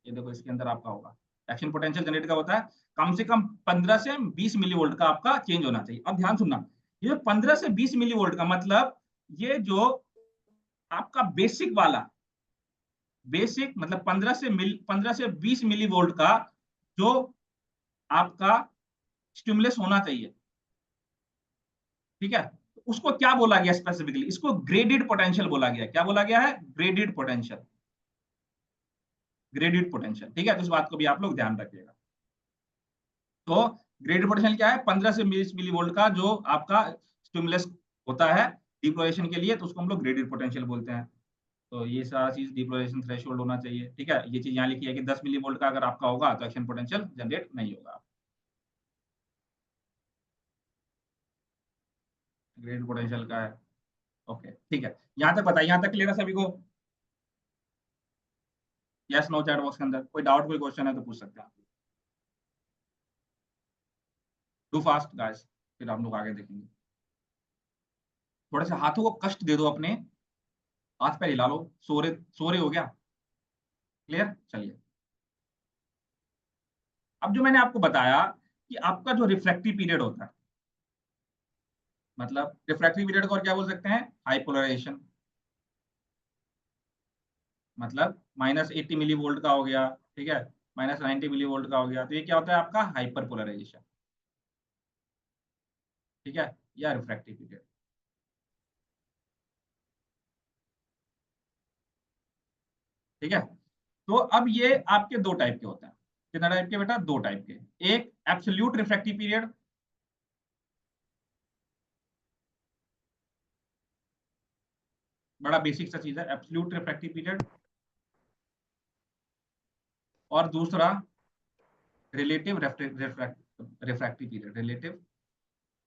ये देखो इसके अंदर आपका होगा एक्शन पोटेंशियल जनरेट का होता है, कम से कम 15 से 20 मिलीवोल्ट का आपका चेंज होना चाहिए। अब ध्यान सुनना, ये 15 से 20 मिलीवोल्ट का मतलब, ये जो आपका बेसिक वाला, बेसिक मतलब 15 से 20 मिलीवोल्ट का जो आपका स्टिमुलस होना चाहिए, ठीक है, तो उसको क्या बोला गया स्पेसिफिकली, इसको ग्रेडेड पोटेंशियल बोला गया। क्या बोला गया है? Graded potential, graded potential. ठीक है, तो इस बात को भी आप लोग ध्यान रखिएगा। तो ग्रेडेड पोटेंशियल क्या है? 15 से 20 मिली वोल्ट का जो आपका स्टिमुलस होता है डिपोलेशन के लिए, तो उसको हम लोग ग्रेडेड पोटेंशियल बोलते हैं। तो ये सारा चीज डिपोलेशन थ्रेशोल्ड होना चाहिए। ठीक है, ये चीज यहाँ लिखी है कि 10 मिली वोल्ट का अगर आपका होगा तो एक्शन पोटेंशियल जनरेट नहीं होगा। ग्रेडेड पोटेंशियल का है। ओके, ठीक है, यहाँ तक बताइए, यहाँ तक क्लियर है सभी को? यस नो चैट बॉक्स के अंदर कोई डाउट, कोई क्वेश्चन है तो पूछ सकते हैं। डू फास्ट गाइस, फिर हम लोग आगे देखेंगे। थोड़े से हाथों को कष्ट दे दो अपने, हाथ पैर हिला लो। सोरे हो गया? क्लियर, चलिए। अब जो मैंने आपको बताया कि आपका जो रिफ्रैक्टिव पीरियड होता है, मतलब रिफ्रैक्टिव पीरियड को और क्या बोल सकते हैं? हाइपोलराइजेशन। मतलब -80 मिली वोल्ट का हो गया, ठीक है, -90 मिली वोल्ट का हो गया, तो ये क्या होता है? आपका हाइपर पोलराइजेशन। ठीक है, या रिफ्रैक्टिव पीरियड। ठीक है, तो अब ये आपके दो टाइप के होते हैं। कितना टाइप के बेटा? दो टाइप के। एक एब्सोल्यूट रिफ्रैक्टिव पीरियड, बड़ा बेसिक सा चीज है, एब्सोल्यूट रिफ्रैक्टिव पीरियड। और दूसरा relative refractory period, relative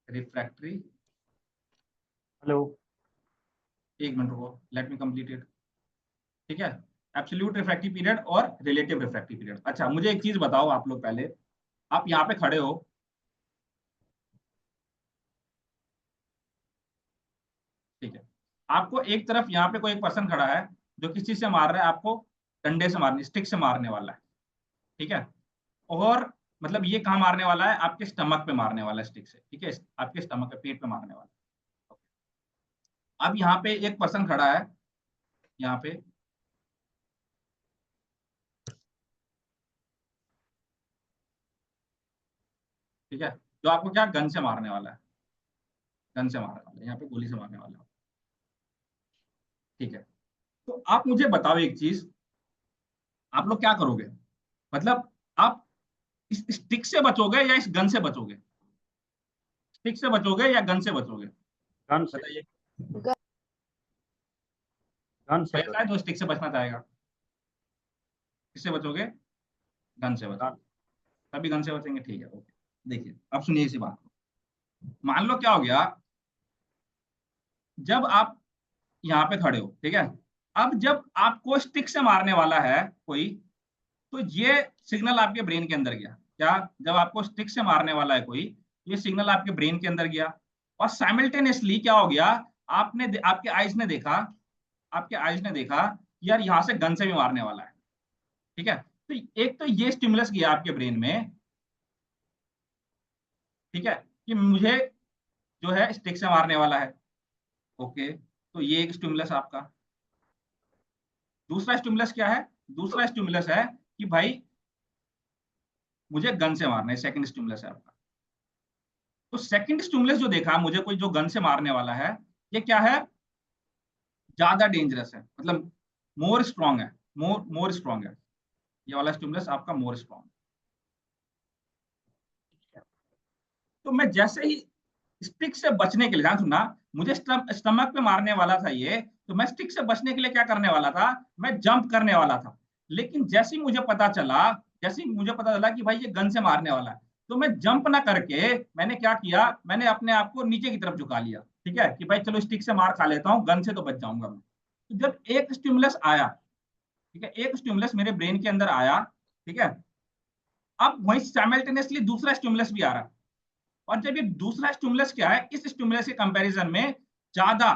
refractory. Hello. एक मिनट रुको, लेट मी कंप्लीट इट। ठीक है, एब्सोल्यूट रिफ्रैक्टिव पीरियड और रिलेटिव रिफ्रैक्टिव पीरियड। अच्छा, मुझे एक चीज बताओ आप लोग पहले, आप यहाँ पे खड़े हो, ठीक है, आपको एक तरफ यहाँ पे कोई एक पर्सन खड़ा है जो किस चीज से मार रहा है आपको? डंडे से मारने, स्टिक से मारने वाला है। ठीक है, और मतलब ये कहाँ मारने वाला है? आपके स्टमक पे मारने वाला है स्टिक से। ठीक है, आपके स्टमक पे, पेट पे मारने वाला है। अब यहाँ पे एक पर्सन खड़ा है, यहाँ पे, ठीक है, जो आपको क्या गन से मारने वाला है, गन से मारने वाला है, यहाँ पे गोली से मारने वाला है। ठीक है, तो आप मुझे बताओ एक चीज, आप लोग क्या करोगे? मतलब आप इस स्टिक से बचोगे या इस गन से बचोगे? स्टिक से बचोगे या गन से बचोगे? गन से। बताइए। गन से। ऐसा है जो स्टिक से बचना चाहेगा, किससे बचोगे? गन से बचोगे। सभी गन से बचेंगे, ठीक है, ओके। देखिए, अब सुनिए इसी बात को। मान लो क्या हो गया, जब आप यहाँ पे खड़े हो, ठीक है, अब जब आपको स्टिक से मारने वाला है कोई, तो ये सिग्नल आपके ब्रेन के अंदर गया। क्या? जब आपको स्टिक से मारने वाला है कोई, ये सिग्नल आपके ब्रेन के अंदर गया, और साइमल्टेनियसली क्या हो गया? आपके आइज ने देखा, आपके आइज ने देखा कि यार यहाँ से गन से भी मारने वाला है। ठीक है, तो एक तो ये स्टिमुलस गया आपके ब्रेन में, ठीक है, कि मुझे जो है स्टिक से मारने वाला है। ओके, तो ये एक स्टिमुलस आपका। दूसरा स्टिमुलस क्या है? दूसरा स्टिमुलस है कि भाई मुझे गन से मारना है, सेकंड स्टिमुलस है आपका। तो सेकंड स्टिमुलस जो देखा मुझे, कोई जो गन से मारने वाला है, ये क्या है? ज्यादा डेंजरस है, मतलब मोर स्ट्रांग है, मोर स्ट्रांग है। ये वाला स्टिमुलस आपका मोर स्ट्रांग। तो मैं जैसे ही स्टिक से बचने के लिए, ध्यान सुनना, मुझे स्टमक पे मारने वाला था ये, तो मैं स्टिक से बचने के लिए क्या करने वाला था? मैं जंप करने वाला था। लेकिन जैसे ही मुझे पता चला कि भाई ये गन से मारने वाला है, तो मैं जंप ना करके मैंने क्या किया? मैंने अपने आप को नीचे की तरफ झुका लिया। ठीक है, कि भाई चलो स्टिक से मार खा लेता हूँ, गन से तो बच जाऊंगा मैं। तो जब एक स्टिमुलस आया, ठीक है, एक स्टिमुलस मेरे ब्रेन के अंदर आया, ठीक है, अब वहीं साइमल्टेनियसली दूसरा स्टिमुलस भी आ रहा है। और जब ये दूसरा स्टिमुलस क्या है, इस स्टिमुलस के कंपैरिजन में ज्यादा,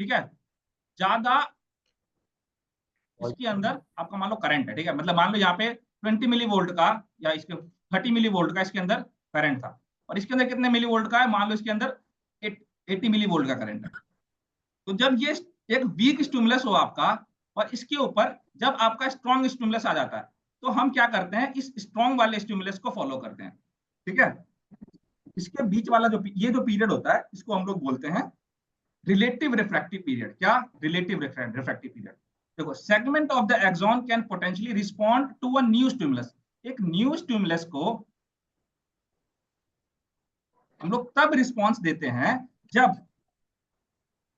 ठीक है, ज्यादा इसके अंदर आपका मान लो करंट है। ठीक है, मतलब मान लो यहाँ पे 20 मिली वोल्ट का या इसके 30 मिली वोल्ट का इसके अंदर करंट था, और इसके अंदर कितने मिली वोल्ट का है? मान लो इसके अंदर 80 मिली वोल्ट का करंट है। तो जब ये एक वीक स्टिमुलस हो आपका, और इसके ऊपर जब आपका स्ट्रॉन्ग स्टिमुलस आ जाता है, तो हम क्या करते हैं? इस स्ट्रॉन्ग वाले स्टिमुलस को फॉलो करते हैं। ठीक है, इसके बीच वाला ये जो पीरियड होता है इसको हम लोग बोलते हैं रिलेटिव रिफ्रैक्टिव पीरियड। क्या? Relative refractory period. देखो, segment of the axon can potentially respond to a new stimulus. एक न्यू स्टिमुलस को हम लोग तब रिस्पॉन्स देते हैं जब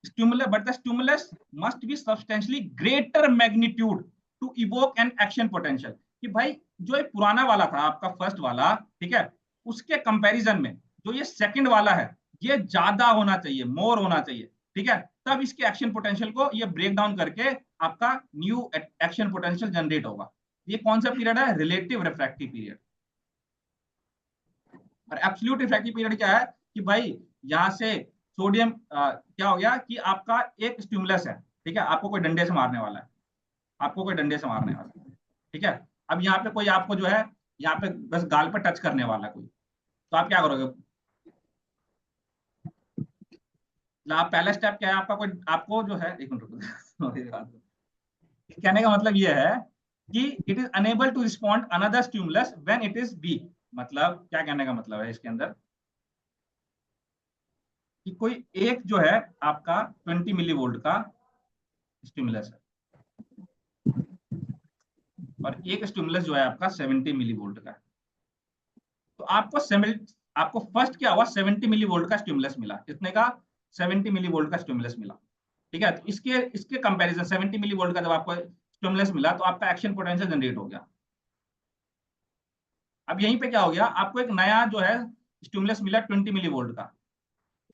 but the stimulus must be substantially greater magnitude to evoke an action potential। कि भाई जो एक पुराना वाला था आपका फर्स्ट वाला, ठीक है, उसके कंपैरिजन में जो ये सेकंड वाला है ये ज्यादा होना चाहिए, मोर होना चाहिए, ठीक है, तब इसके एक्शन पोटेंशियल को ये ब्रेक डाउन करके आपका न्यू एक्शन पोटेंशियल जनरेट होगा। ये कौन सा पीरियड है? Relative refractory period. और एब्सोल्यूट रिफ्रैक्टिव पीरियड क्या है कि भाई यहां से सोडियम क्या हो गया कि आपका एक स्टिमुलस है, ठीक है, आपको कोई डंडे से मारने वाला है, आपको कोई डंडे से मारने वाला है, ठीक है। अब यहाँ पे कोई आपको जो है यहाँ पे बस गाल पे टच करने वाला है कोई, तो आप क्या करोगे? आप पहला स्टेप क्या है आपका? कोई आपको जो है, एक मिनट कहने का मतलब ये है कि it is unable to respond another stimulus when it is weak. मतलब क्या कहने का मतलब है इसके अंदर कि कोई एक जो है आपका 20 मिली वोल्ट का स्टिमुलस है और एक स्टिमुलस जो है आपका 70 मिली वोल्ट का है। तो आपको फर्स्ट क्या हुआ? 70 मिली वोल्ट का स्टिमुलस मिला। कितने का? 70 मिली वोल्ट का स्टिमुलस मिला, ठीक है। तो इसके कंपैरिजन 70 मिली वोल्ट का जब आपको स्टिमुलस मिला तो आपका एक्शन पोटेंशियल जनरेट हो गया। अब यहीं पे क्या हो गया? आपको एक नया जो है स्टिमुलस मिला 20 मिली वोल्ट का।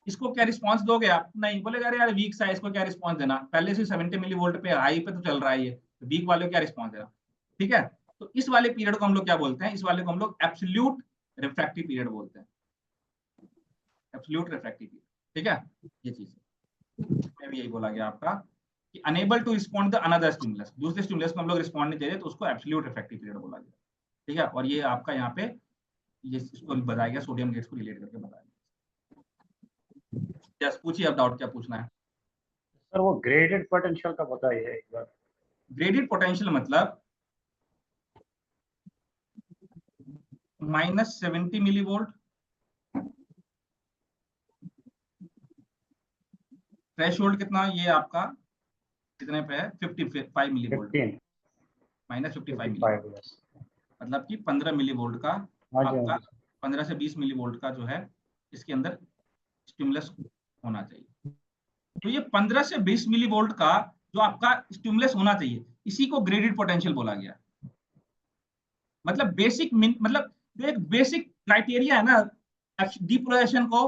इसको क्या रिस्पांस दोगे आप? नहीं, बोलेगा अरे यार वीक सा है, इसको क्या रिस्पांस देना, पहले से 70 मिली वोल्ट पे हाई पे तो चल रहा है ये, तो वीक वाले को क्या रिस्पांस देना, ठीक है। तो इस वाले पीरियड को हम लोग क्या बोलते हैं? इस वाले को हम लोग एब्सोल्यूट रिफ्रैक्टिव पीरियड बोलते हैं। एब्सोल्यूट रिफ्रैक्टिव पीरियड, ठीक है। ये चीज में भी यही बोला गया आपका कि unable to respond the another stimulus, दूसरे स्टिमुलस को हम लोग रिस्पॉन्ड नहीं दे रहे तो उसको एब्सोल्यूट रिफ्रैक्टिव पीरियड बोला गया, ठीक है। और ये आपका यहाँ पे ये इसको बताया गया, सोडियम गेट्स को रिलेट करके बताया गया। जस्ट पूछिए अब, डाउट क्या पूछना है? सर वो ग्रेडेड पोटेंशियल का बताइए एक बार। ग्रेडेड पोटेंशियल मतलब -70 मिली वोल्ट, थ्रेशोल्ड कितना ये आपका कितने पे है? 55 मिली वोल्ट, 55 मिली वोल्ट, मतलब कि 15 मिली वोल्ट का आपका 15 से 20 मिली वोल्ट का जो है इसके अंदर स्टिमुलस होना चाहिए। तो ये 15 से 20 मिली वोल्ट का जो आपका स्टिमुलस होना चाहिए इसी को ग्रेडेड पोटेंशियल बोला गया। मतलब बेसिक मतलब जो एक बेसिक क्राइटेरिया है ना डिपोलराइजेशन को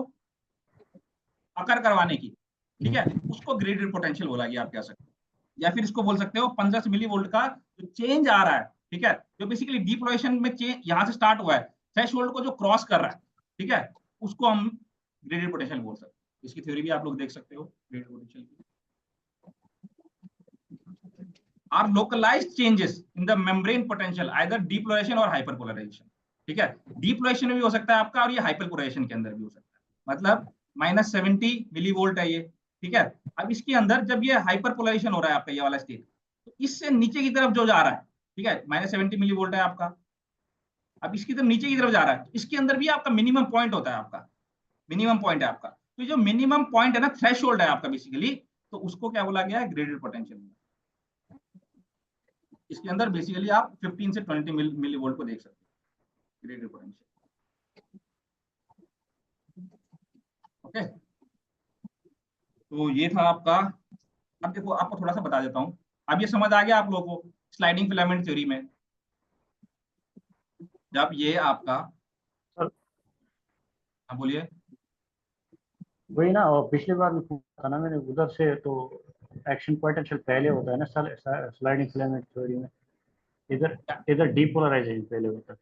अकर करवाने की, ठीक है, उसको ग्रेडेड पोटेंशियल बोला गया, आप कह सकते हो। या फिर इसको बोल सकते हो 15 मिली वोल्ट का जो चेंज आ रहा है, ठीक है, जो बेसिकली डिपोलराइजेशन में चेंज यहाँ से स्टार्ट हुआ है, थ्रेशोल्ड को जो क्रॉस कर रहा है, ठीक है, उसको हम ग्रेडेड पोटेंशियल बोल सकते हैं। इसकी थ्योरी भी आप लोग देख सकते हो ग्रेडेड पोटेंशियल की। Are localized changes in the membrane potential either depolarization और हाइपरपोलराइजेशन, ठीक है। डीपोलराइजेशन में भी हो सकता है आपका और ये हाइपरपोलराइजेशन के अंदर भी हो सकता है। मतलब -70 मिली वोल्ट है ये, ठीक है। अब इसके अंदर जब ये हाइपरपोलराइजेशन हो रहा है आपका ये वाला स्टेट, तो इससे नीचे की तरफ जो जा रहा है, ठीक है, -70 मिली वोल्ट है आपका, अब इसकी तरफ नीचे की तरफ जा रहा है, तो इसके अंदर भी आपका मिनिमम पॉइंट होता है, आपका मिनिमम पॉइंट है आपका। तो जो मिनिमम पॉइंट है ना, थ्रेशोल्ड है आपका बेसिकली, तो उसको क्या बोला गया है? Graded potential. इसके अंदर बेसिकली आप 15 से 20 मिली वोल्ट को देख सकते हैं ग्रेडेड पोटेंशियल, ओके। तो ये था आपका। अब देखो आपको थोड़ा सा बता देता हूँ, अब ये समझ आ गया आप लोगों को स्लाइडिंग फिलामेंट थ्योरी में जब ये आपका, हाँ बोलिए। वही ना, और पिछली बार में पूछा था ना मैंने उधर से, तो एक्शन पोटेंशियल पहले होता है ना स्लाइडिंग फिलामेंट थ्योरी में, इधर इधर डीपोलराइजेशन पहले होता है।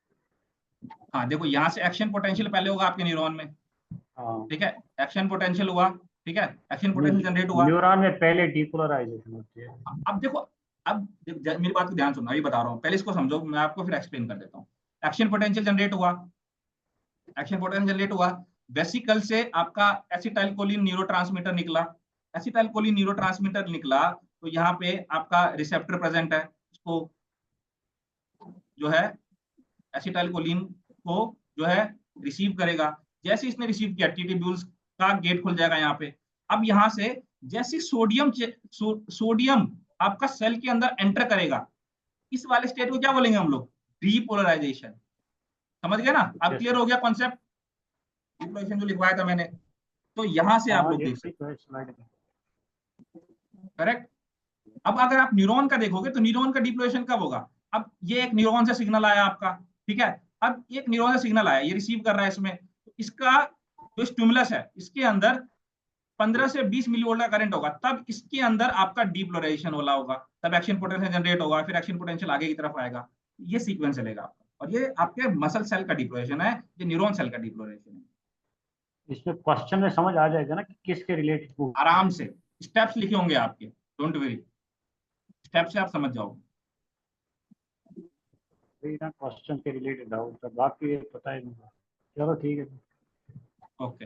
हाँ देखो, यहाँ से एक्शन पोटेंशियल पहले होगा आपके न्यूरॉन में, ठीक है, एक्शन पोटेंशियल हुआ, ठीक है, एक्शन पोटेंशियल जनरेट हुआ, न्यूरॉन में पहले डीपोलराइजेशन होती है। अब देखो, अब मेरी बात को ध्यान सुनना, अभी बता रहा हूँ, पहले इसको समझो, मैं आपको फिर एक्सप्लेन कर देता हूँ। एक्शन पोटेंशियल जनरेट हुआ, एक्शन पोटेंशियल जनरेट हुआ, वेसिकल से आपका एसिटाइलकोलिन न्यूरोट्रांसमीटर निकला, एसिटाइलकोलिन न्यूरोट्रांसमीटर निकला, तो यहाँ पे आपका रिसेप्टर प्रेजेंट है, इसको जो है एसिटाइलकोलिन को जो है रिसीव करेगा, जैसे इसने रिसीव किया, टीट्यूब्यूल्स का गेट खुल जाएगा यहाँ पे। अब यहाँ से जैसे सोडियम आपका सेल के अंदर एंटर करेगा, इस वाले स्टेट को क्या बोलेंगे हम लोग? डीपोलराइजेशन। समझ गए ना? अब Yes, क्लियर sir. हो गया कॉन्सेप्ट? डिपोलराइजेशन जो लिखवाया था मैंने, तो यहां से आप हाँ लोग ये देख सकते ठीक है स्लाइड में। हैं। करेक्ट। अब अगर आप न्यूरॉन का देखोगे तो न्यूरॉन का डिप्लोएशन कब होगा? अब ये एक न्यूरॉन से सिग्नल आया आपका, ठीक है। अब एक न्यूरॉन से सिग्नल आया, ये रिसीव कर रहा है इसमें, तो इसका जो स्टिमुलस है इसके अंदर 15 से 20 मिली वोल्ट का करंट होगा, तब इसके अंदर आपका डीपोलराइजेशन वाला होगा, तब एक्शन पोटेंशियल जनरेट होगा, फिर एक्शन पोटेंशियल आगे की तरफ आएगा। ये सीक्वेंस चलेगा आपका, और ये आपके मसल सेल का डिप्लोरेशन है, ये न्यूरॉन सेल का डिप्लोरेशन है। इसमें क्वेश्चन में समझ आ जाएगा ना कि किसके रिलेटेड। आराम से स्टेप्स लिखे होंगे आपके, डोंट वरी, स्टेप से आप समझ जाओगे। ना क्वेश्चन के रिलेटेड डाउट है, बाकी ये पता ही नहीं। चलो ठीक है। ओके,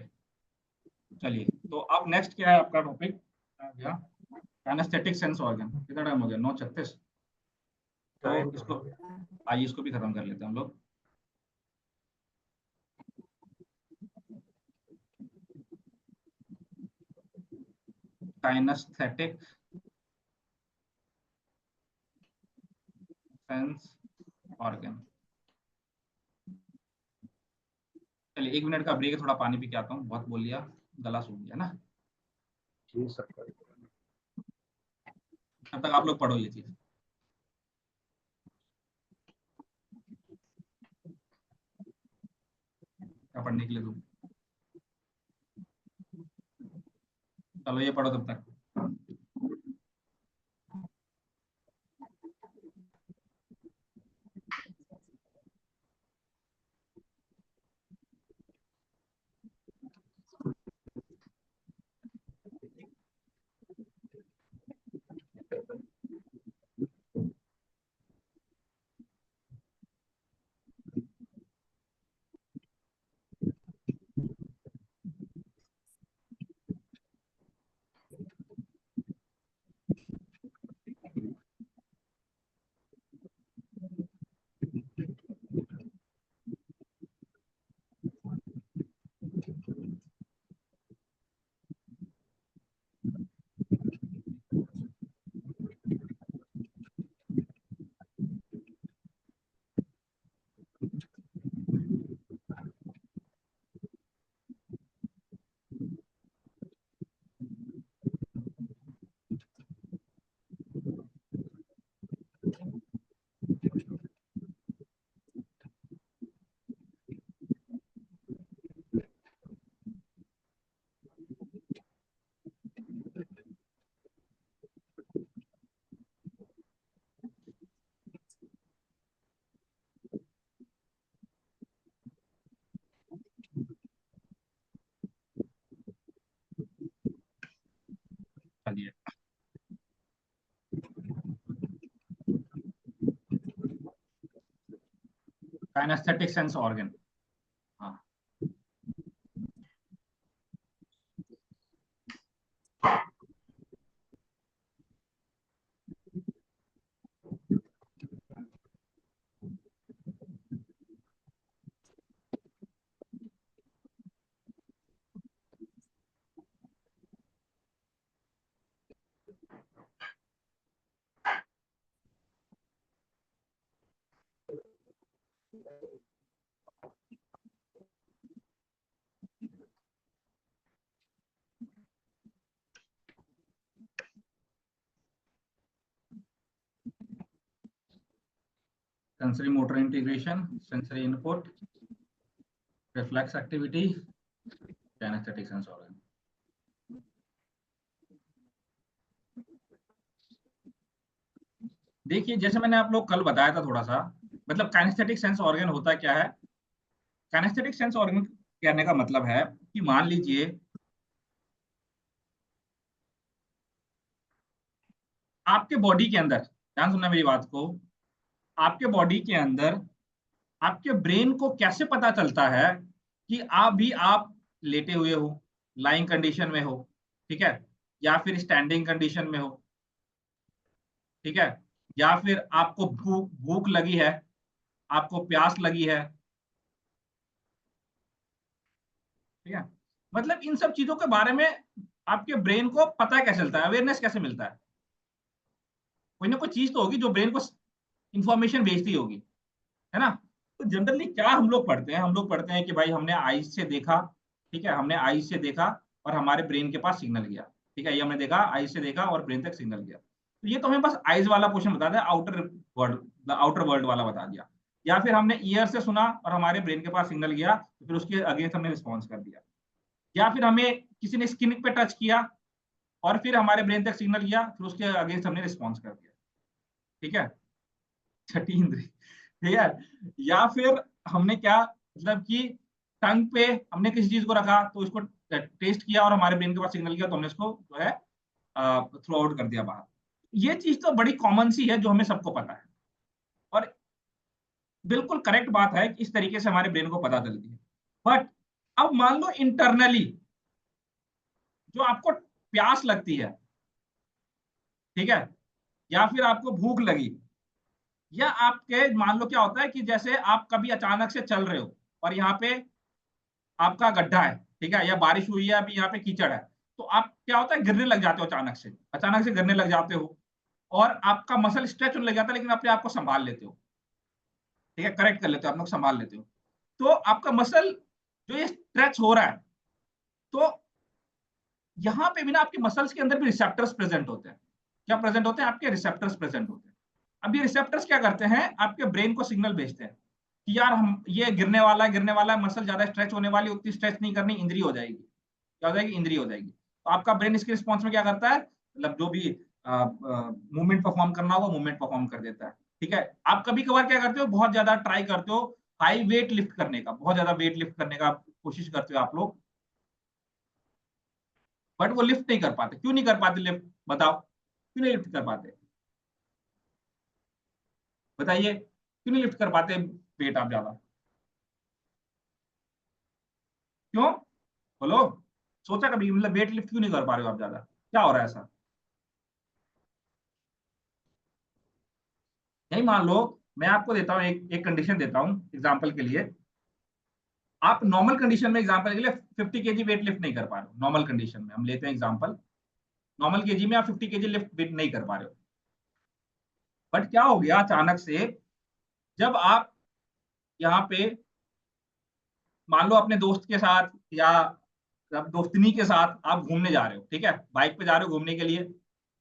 चलिए तो अब नेक्स्ट क्या है आपका टॉपिक? Anaesthetic sense organ. कितना टाइम हो गया? 9:36। तो इसको आइए इसको भी खत्म कर लेते हैं हम लोग। Kinesthetic sense organ. चलिए 1 मिनट का ब्रेक है, थोड़ा पानी पी के आता हूँ, बहुत बोल लिया, गला सूख गया ना। जी सर। तब तक आप लोग पढ़ो ये चीज। क्या पढ़ने के लिए दूँ? चलो ये पढ़ो तब तक। चलिए काइनेस्थेटिक सेंस ऑर्गन। हाँ, sensory motor integration, sensory input, reflex activity, kinesthetic sense organ. देखिए जैसे मैंने आप लोग कल बताया था थोड़ा सा, मतलब काइनेस्थेटिक सेंस ऑर्गन होता क्या है? काइनेस्थेटिक सेंस ऑर्गन कहने का मतलब है कि मान लीजिए आपके बॉडी के अंदर, ध्यान सुनना मेरी बात को, आपके बॉडी के अंदर आपके ब्रेन को कैसे पता चलता है कि आप लेटे हुए हो, लाइंग कंडीशन में हो, ठीक है, या फिर स्टैंडिंग कंडीशन में हो, ठीक है, या फिर आपको भूख भूख लगी है, आपको प्यास लगी है, ठीक है। मतलब इन सब चीजों के बारे में आपके ब्रेन को पता कैसे चलता है, अवेयरनेस कैसे मिलता है? कोई ना कोई चीज तो होगी जो ब्रेन को इंफॉर्मेशन भेजती होगी, है ना। तो जनरली क्या हम लोग पढ़ते हैं, हम लोग पढ़ते हैं कि भाई हमने आईज से देखा, ठीक है, हमने आईज से देखा और हमारे ब्रेन के पास सिग्नल गया, ठीक है, ये हमने देखा, आईज से देखा और ब्रेन तक सिग्नल गया। तो ये तो हमें बस आईज वाला पोर्शन बता दिया, आउटर वर्ल्ड वाला बता दिया। या फिर हमने ईयर से सुना और हमारे ब्रेन के पास सिग्नल गया, तो फिर उसके अगेंस्ट हमने रिस्पॉन्स कर दिया। या फिर हमें किसी ने स्किन पे टच किया और फिर हमारे ब्रेन तक सिग्नल गया, फिर उसके अगेंस्ट हमने रिस्पॉन्स कर दिया, ठीक है, छठी इंद्री, ठीक है। या फिर हमने क्या, मतलब कि टंग पे हमने किसी चीज को रखा तो उसको टेस्ट किया और हमारे ब्रेन के पास सिग्नल गया, तो हमने उसको जो है थ्रो आउट कर दिया बाहर। ये चीज तो बड़ी कॉमन सी है जो हमें सबको पता है, और बिल्कुल करेक्ट बात है कि इस तरीके से हमारे ब्रेन को पता चलती है। बट अब मान लो इंटरनली जो आपको प्यास लगती है, ठीक है, या फिर आपको भूख लगी, या आपके मान लो क्या होता है कि जैसे आप कभी अचानक से चल रहे हो और यहाँ पे आपका गड्ढा है, ठीक है, या बारिश हुई है, अभी यहाँ पे कीचड़ है, तो आप क्या होता है गिरने लग जाते हो, अचानक से गिरने लग जाते हो और आपका मसल स्ट्रेच होने लग जाता है, लेकिन अपने आप को संभाल लेते हो, ठीक है, करेक्ट कर लेते हो, आप लोग संभाल लेते हो। तो आपका मसल जो ये स्ट्रेच हो रहा है, तो यहाँ पे भी ना आपके मसल्स के अंदर भी रिसेप्टर्स प्रेजेंट होते हैं। क्या प्रेजेंट होते हैं? आपके रिसेप्टर्स प्रेजेंट होते हैं। अब ये रिसेप्टर्स क्या करते हैं, आपके ब्रेन को सिग्नल भेजते हैं कि यार हम ये गिरने वाला है, मसल ज्यादा स्ट्रेच होने वाली, उतनी स्ट्रेच नहीं करनी, इंजरी हो जाएगी। क्या हो जाएगी? इंजरी हो जाएगी। तो आपका ब्रेन इसके रिस्पॉन्स में क्या करता है, मतलब जो भी मूवमेंट परफॉर्म करना होगा मूवमेंट परफॉर्म कर देता है, ठीक है। आप कभी कभार क्या करते हो, बहुत ज्यादा ट्राई करते हो हाई वेट लिफ्ट करने का, बहुत ज्यादा वेट लिफ्ट करने का कोशिश करते हो आप लोग, बट वो लिफ्ट नहीं कर पाते। क्यों नहीं कर पाते लिफ्ट? बताओ, क्यों नहीं लिफ्ट कर पाते? बताइए, क्यों नहीं लिफ्ट कर पाते वेट आप ज्यादा? क्यों? बोलो, सोचा कभी, मतलब वेट लिफ्ट क्यों नहीं कर पा रहे हो आप ज्यादा? क्या हो रहा है ऐसा? यही मान लो, मैं आपको देता हूँ एक कंडीशन देता हूँ एग्जांपल के लिए। आप नॉर्मल कंडीशन में एग्जांपल के लिए 50 केजी वेट लिफ्ट नहीं कर पा रहे हो, नॉर्मल कंडीशन में हम लेते हैं एग्जांपल, नॉर्मल केजी में आप 50 केजी लिफ्ट वेट नहीं कर पा रहे हो। बट क्या हो गया अचानक से, जब आप यहाँ पे मान लो अपने दोस्त के साथ या अब दोस्तनी के साथ आप घूमने जा रहे हो, ठीक है, बाइक पे जा रहे हो घूमने के लिए,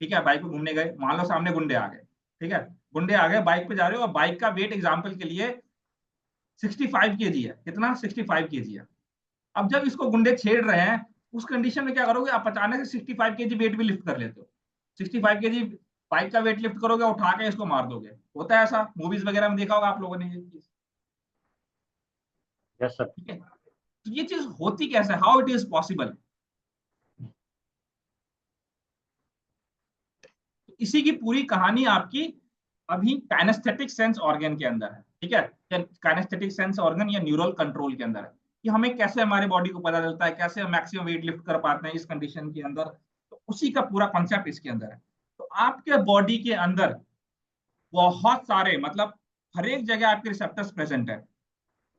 ठीक है, बाइक पे घूमने गए, मान लो सामने गुंडे आ गए, ठीक है, गुंडे आ गए, बाइक पे जा रहे हो और बाइक का वेट एग्जांपल के लिए 65 केजी है। कितना? 65 केजी है। अब जब इसको गुंडे छेड़ रहे हैं, उस कंडीशन में क्या करोगे आप? अचानक से 65 केजी वेट भी लिफ्ट कर लेते हो। 65 केजी बाइक का वेट लिफ्ट करोगे, उठा के इसको मार दोगे। होता है ऐसा, मूवीज वगैरह में देखा होगा आप लोगों ने ये चीज, यस सर। ठीक है। तो ये चीज होती कैसे, हाउ इट इज पॉसिबल? इसी की पूरी कहानी आपकी अभी काइनेस्थेटिक सेंस ऑर्गन के अंदर है, ठीक है, काइनेस्थेटिक सेंस ऑर्गन या न्यूरल कंट्रोल के अंदर है, कि हमें कैसे हमारे बॉडी को पता चलता है, कैसे हम मैक्सिमम वेट लिफ्ट कर पाते हैं इस कंडीशन के अंदर। तो उसी का पूरा कॉन्सेप्ट इसके अंदर है। तो आपके बॉडी के अंदर बहुत सारे, मतलब हर एक जगह आपके रिसेप्टर्स प्रेजेंट है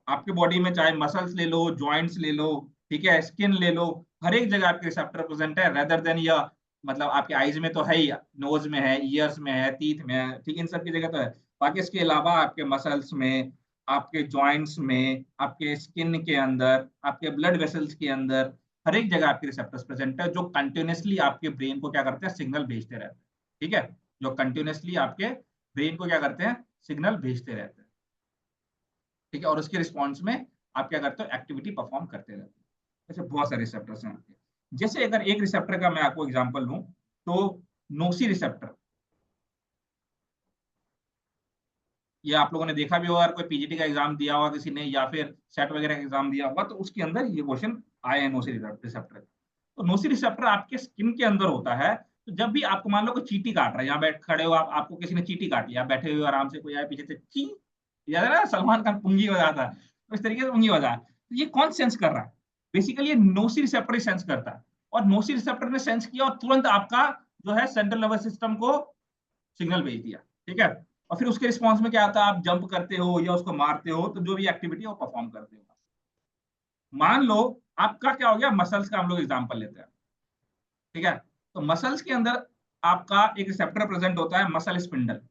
आपके बॉडी में, चाहे मसल्स ले लो, जॉइंट्स ले लो, ठीक है, स्किन ले लो, हर एक जगह आपके रिसेप्टर प्रेजेंट है, रेदर देन या मतलब आपके आईज में तो है ही, नोज में है, ईयर्स में है, टीथ में है, ठीक, इन सब की जगह तो है। बाकी इसके अलावा आपके मसल्स में, आपके जॉइंट्स में, आपके स्किन के अंदर, आपके ब्लड वेसल्स के अंदर, हर एक जगह आपके रिसेप्टर्स प्रेजेंट है, जो कंटिन्यूसली आपके ब्रेन को क्या करते हैं, सिग्नल भेजते रहते हैं, ठीक है, जो कंटिन्यूसली आपके ब्रेन को क्या करते हैं, सिग्नल भेजते रहते हैं, ठीक है, और उसके रिस्पॉन्स में आप क्या करते हो, एक्टिविटी परफॉर्म करते रहते हो। ऐसे बहुत सारे रिसेप्टर्स हैं आपके। जैसे अगर एक रिसेप्टर का मैं आपको एग्जांपल लूं, तो नोसी रिसेप्टर, ये आप लोगों ने देखा भी होगा, अगर कोई पीजीटी का एग्जाम दिया होगा किसी ने, या फिर सेट वगैरह का एग्जाम दिया होगा, तो उसके अंदर ये क्वेश्चन आए हैं, नोसी रिसेप्टर। तो नोसी रिसेप्टर आपके स्किन के अंदर होता है। तो जब भी आपको मान लो कोई चींटी काट रहा है, यहाँ बैठ खड़े हो आप, आपको किसी ने चींटी काट लिया, बैठे हुए आराम से, कोई आए पीछे से ची, याद है ना सलमान खान पुंगी बजाता है, तो इस तरीके से पुंगी बजा, तो ये कौन सेंस कर रहा है? बेसिकली ये नोसी रिसेप्टर ही सेंस करता है। और नोसी रिसेप्टर ने सेंस किया और तुरंत आपका जो है सेंट्रल नर्वस सिस्टम को सिग्नल भेज दिया, ठीक है। और फिर उसके रिस्पॉन्स में क्या आता है, आप जंप करते हो या उसको मारते हो, तो जो भी एक्टिविटी है वो परफॉर्म करते हो। मान लो आपका क्या हो गया, मसल्स का हम लोग एग्जांपल लेते हैं, ठीक है। तो मसल्स के अंदर आपका एक रिसेप्टर प्रेजेंट होता है, मसल स्पिंडल।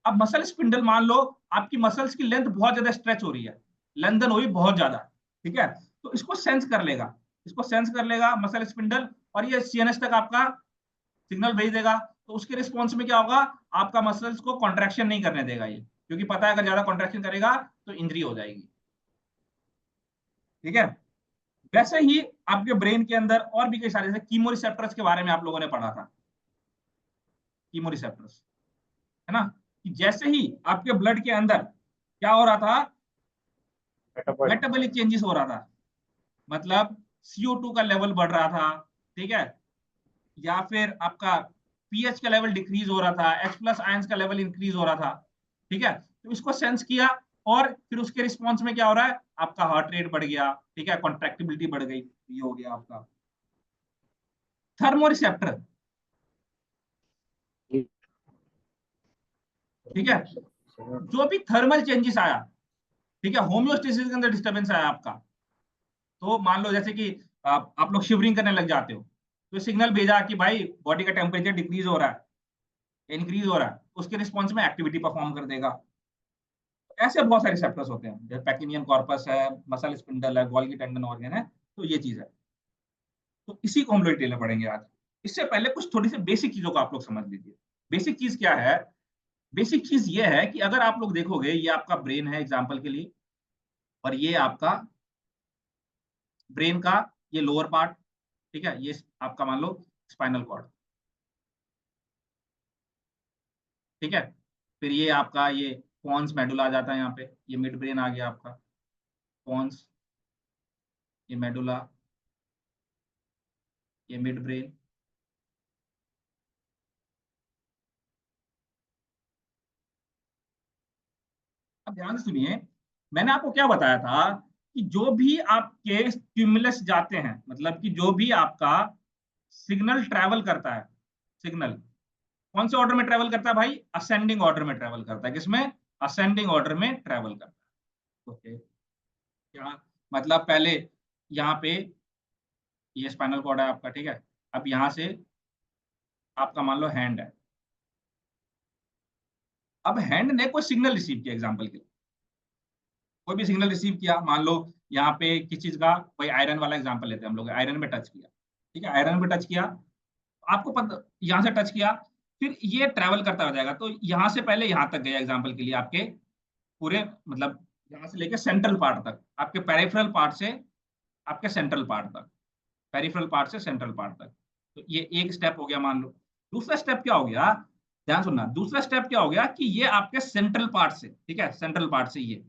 अब मसल स्पिंडल, मान लो आपकी मसल्स की लेंथ बहुत ज्यादा स्ट्रेच हो रही है, लेंथन हो रही बहुत ज्यादा, ठीक है, तो इसको सेंस कर लेगा, इसको सेंस कर लेगा मसल स्पिंडल, और ये सीएनएस तक आपका सिग्नल भेज देगा। तो उसके रिस्पॉन्स में क्या होगा, आपका मसल्स को कॉन्ट्रैक्शन नहीं करने देगा ये, क्योंकि पता है अगर ज्यादा कॉन्ट्रैक्शन करेगा तो इंजरी हो जाएगी, ठीक है। वैसे ही आपके ब्रेन के अंदर और भी कई सारे, जैसे कीमोरिसेप्टर्स के बारे में आप लोगों ने पढ़ा था, कीमोरिसेप्टर्स, है ना, कि जैसे ही आपके ब्लड के अंदर क्या हो रहा था, मेटाबॉलिक चेंजेस हो रहा था, मतलब CO2 का लेवल बढ़ रहा था, ठीक है, या फिर आपका पीएच का लेवल डिक्रीज हो रहा था, H+ आयंस का लेवल इंक्रीज हो रहा था, ठीक है, तो इसको सेंस किया, और फिर उसके रिस्पॉन्स में क्या हो रहा है, आपका हार्ट रेट बढ़ गया, ठीक है, कॉन्ट्रैक्टिबिलिटी बढ़ गई, ये हो गया आपका थर्मोरिसेप्टर, ठीक है। जो भी थर्मल चेंजेस आया, ठीक है, होम्योस्टेसिस के अंदर डिस्टर्बेंस आया आपका, तो मान लो जैसे कि आप लोग शिवरिंग करने लग जाते हो, तो सिग्नल भेजा कि भाई बॉडी का टेम्परेचर डिक्रीज हो रहा है, इंक्रीज हो रहा है, उसके रिस्पॉन्स में एक्टिविटी परफॉर्म कर देगा। ऐसे बहुत सारे रिसेप्टर्स होते हैं, जैसे पैकिनियन कॉर्पस है, मसल स्पिंडल है, गोल्गी टेंडन ऑर्गन है, तो ये चीज है। तो इसी को हम लोग डिटेल में पढ़ेंगे आज। इससे पहले कुछ थोड़ी सी बेसिक चीजों को आप लोग समझ लीजिए। बेसिक चीज क्या है, बेसिक चीज ये है कि अगर आप लोग देखोगे, ये आपका ब्रेन है एग्जाम्पल के लिए, और ये आपका ब्रेन का ये लोअर पार्ट, ठीक है, ये आपका मान लो स्पाइनल कॉर्ड, ठीक है, फिर ये आपका ये पॉन्स मेडुला आ जाता है यहाँ पे, ये मिड ब्रेन आ गया आपका, पॉन्स, ये मेडुला, ये मिड ब्रेन। अब ध्यान से सुनिए, मैंने आपको क्या बताया था कि जो भी आपके स्टिमुलस जाते हैं, मतलब कि जो भी आपका सिग्नल ट्रैवल करता है, सिग्नल कौन से ऑर्डर में ट्रैवल करता है भाई, असेंडिंग ऑर्डर में ट्रैवल करता है, किसमें, असेंडिंग ऑर्डर में ट्रैवल करता है, ओके। क्या मतलब, पहले यहाँ पे ये स्पाइनल कॉर्ड है आपका, ठीक है, अब यहाँ से आपका मान लो हैंड है, अब हैंड ने कोई सिग्नल रिसीव किया, एग्जांपल के लिए कोई भी सिग्नल रिसीव किया, मान लो यहाँ पे किस चीज का, कोई आयरन वाला एग्जांपल लेते हैं हम लोग, आयरन में टच किया, ठीक है, आयरन में टच किया, आपको पता यहाँ से टच किया, फिर ये ट्रैवल करता हो जाएगा, तो यहाँ से पहले यहाँ तक गया, एग्जांपल के लिए आपके पूरे, मतलब यहाँ से लेके सेंट्रल पार्ट तक, आपके पेरिफेरल पार्ट से आपके सेंट्रल पार्ट तक, पेरिफेरल पार्ट से सेंट्रल पार्ट तक, तो ये एक स्टेप हो गया मान लो। दूसरा स्टेप क्या हो गया, ध्यान सुनना, दूसरा स्टेप क्या हो गया कि ये आपके सेंट्रल पार्ट से, ठीक है, सेंट्रल पार्ट से ये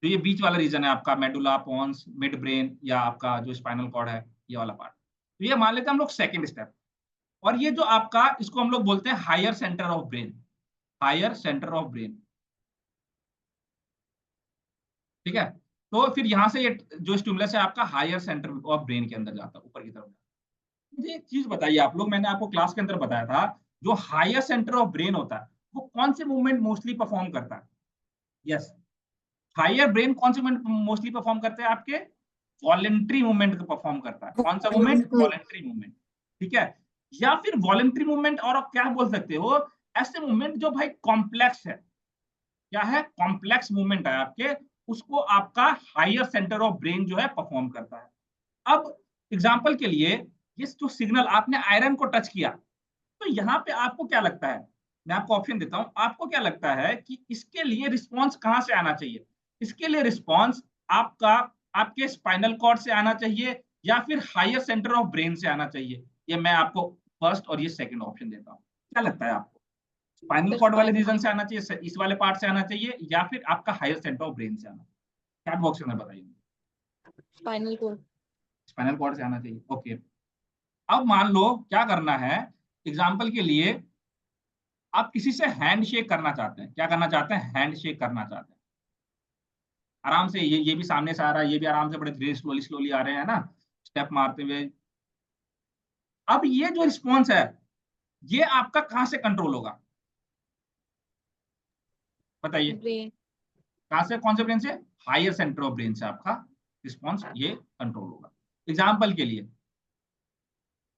जो ये बीच वाला रीजन है आपका, मेडुला, पॉन्स, मिड ब्रेन, या आपका जो स्पाइनल कॉर्ड है, ये वाला पार्ट, तो ये मान लेते हैं हम लोग सेकंड स्टेप। और ये जो आपका, इसको हम लोग बोलते हैं higher centre of brain, higher centre of brain, ठीक है। तो फिर यहाँ से ये जो स्टिमुलस है आपका हायर सेंटर ऑफ ब्रेन के अंदर जाता है, ऊपर की तरफ। मुझे एक चीज बताइए आप लोग, मैंने आपको क्लास के अंदर बताया था, जो हायर सेंटर ऑफ ब्रेन होता है वो कौन से मूवमेंट मोस्टली परफॉर्म करता है, यस, हायर ब्रेन कौन से मूवमेंट मोस्टली परफॉर्म करते हैं, आपके वॉलेंट्री मूवमेंट को परफॉर्म करता है, कौन सा मूवमेंट, वॉलेंट्री मूवमेंट, ठीक है, या फिर वॉलेंट्री मूवमेंट, और आप क्या बोल सकते हो, ऐसे मूवमेंट जो भाई कॉम्प्लेक्स है, क्या है, कॉम्प्लेक्स मूवमेंट है आपके, उसको आपका हायर सेंटर ऑफ ब्रेन जो है परफॉर्म करता है। अब एग्जाम्पल के लिए, ये जो सिग्नल आपने आयरन को टच किया, तो यहाँ पे आपको क्या लगता है, मैं आपको ऑप्शन देता हूं, आपको क्या लगता है कि इसके लिए रिस्पॉन्स कहां से आना चाहिए, इसके लिए रिस्पॉन्स आपका आपके स्पाइनल कॉर्ड से आना चाहिए, या फिर हायर सेंटर ऑफ ब्रेन से आना चाहिए, ये मैं आपको फर्स्ट और ये सेकंड ऑप्शन देता हूँ, क्या लगता है आपको, स्पाइनल कॉर्ड वाले रीजन से आना चाहिए, इस वाले पार्ट से आना चाहिए, या फिर आपका हायर सेंटर ऑफ ब्रेन से आना, चैट बॉक्स में बताइए। Spinal cord. स्पाइनल कॉर्ड से आना चाहिए, ओके। अब मान लो क्या करना है, एग्जाम्पल के लिए आप किसी से हैंड शेक करना चाहते हैं, क्या करना चाहते हैं, हैंड शेक करना चाहते हैं, आराम से, ये भी सामने से आ रहा है, ये भी आराम से, बड़े धीरे स्लोली स्लोली आ रहे हैं ना, स्टेप मारते हुए। अब ये जो रिस्पॉन्स है, ये आपका कहां से कंट्रोल होगा, बताइए, ब्रेन। कहां से, कौन से ब्रेन से, हायर सेंटर ऑफ ब्रेन से आपका रिस्पॉन्स ये कंट्रोल होगा। एग्जाम्पल के लिए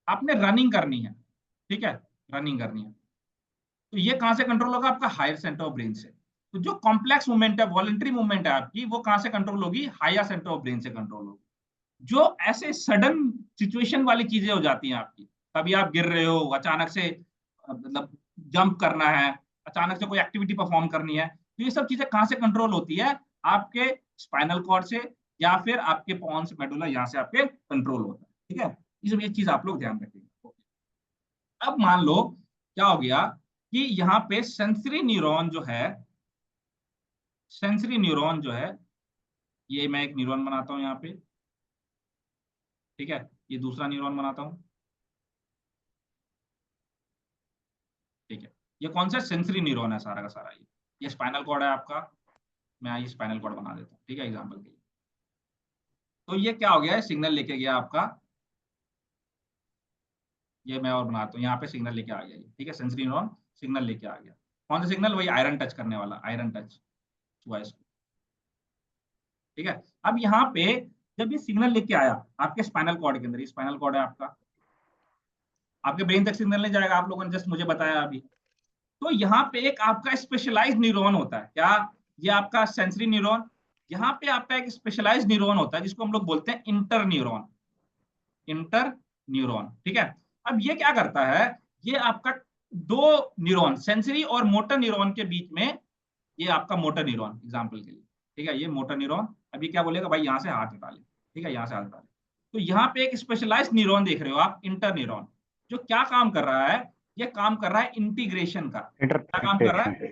आपने रनिंग करनी है, ठीक है, रनिंग करनी है, तो ये कहां से कंट्रोल होगा? आपका हायर सेंटर ऑफ ब्रेन से। तो जो कॉम्प्लेक्स मूवमेंट है, वॉलंटरी मूवमेंट है आपकी, वो कहां से कंट्रोल होगी? हायर सेंटर ऑफ ब्रेन से कंट्रोल होगी। जो ऐसे सडन सिचुएशन वाली चीजें हो जाती हैं आपकी, कभी आप गिर रहे हो, अचानक से मतलब जंप करना है, अचानक से कोई एक्टिविटी परफॉर्म करनी है, तो ये सब चीजें कहां से कंट्रोल होती है? आपके स्पाइनल कॉर्ड से या फिर आपके पॉन्स मेडुला, यहाँ से आपके कंट्रोल होता है, ठीक है। ये चीज आप लोग ध्यान रखिएगा। अब मान लो क्या हो गया कि यहाँ पे सेंसरी न्यूरॉन जो है, सेंसरी न्यूरॉन जो है, ये मैं एक न्यूरॉन बनाता हूं यहाँ पे, ठीक है, ये दूसरा न्यूरॉन बनाता हूं, ठीक है। ये कौन सा? सेंसरी न्यूरॉन है सारा का सारा। ये स्पाइनल कॉर्ड है आपका, मैं ये स्पाइनल कॉर्ड बना देता हूँ, ठीक है, एग्जांपल के लिए। तो ये क्या हो गया है? सिग्नल लेके गया आपका, ये मैं और बनाता हूँ, यहाँ पे सिग्नल लेके आ गया ये, ठीक है, सेंसरी न्यूरॉन सिग्नल लेके आ गया। कौन सा सिग्नल? वही आयरन टच करने वाला, आयरन टच हुआ इसको, ठीक है। अब यहाँ पे जब ये सिग्नल लेके आया आपके स्पाइनल कॉर्ड के अंदर, ये स्पाइनल कॉर्ड है आपका, आपके ब्रेन तक सिग्नल नहीं जाएगा, आप लोगों ने जस्ट मुझे बताया अभी। तो यहाँ पे एक आपका स्पेशलाइज्ड न्यूरॉन होता है, क्या? ये आपका सेंसरी न्यूरॉन, यहाँ पे आपका एक स्पेशलाइज्ड न्यूरॉन होता है जिसको हम लोग बोलते हैं इंटर न्यूरॉन, इंटर न्यूरॉन, ठीक है। अब ये क्या करता है? ये आपका दो न्यूरॉन, सेंसरी और मोटर न्यूरॉन के बीच में, ये आपका मोटर न्यूरॉन एग्जांपल के लिए, ठीक है, ये मोटर न्यूरॉन, अभी क्या बोलेगा भाई? यहाँ से हाथ हटा ले, ठीक है, यहाँ से हाथ हटा ले। तो यहाँ पे एक स्पेशलाइज्ड न्यूरॉन देख रहे हो आप, इंटर न्यूरॉन, जो क्या काम कर रहा है? ये काम कर रहा है इंटीग्रेशन का। क्या काम कर रहा है?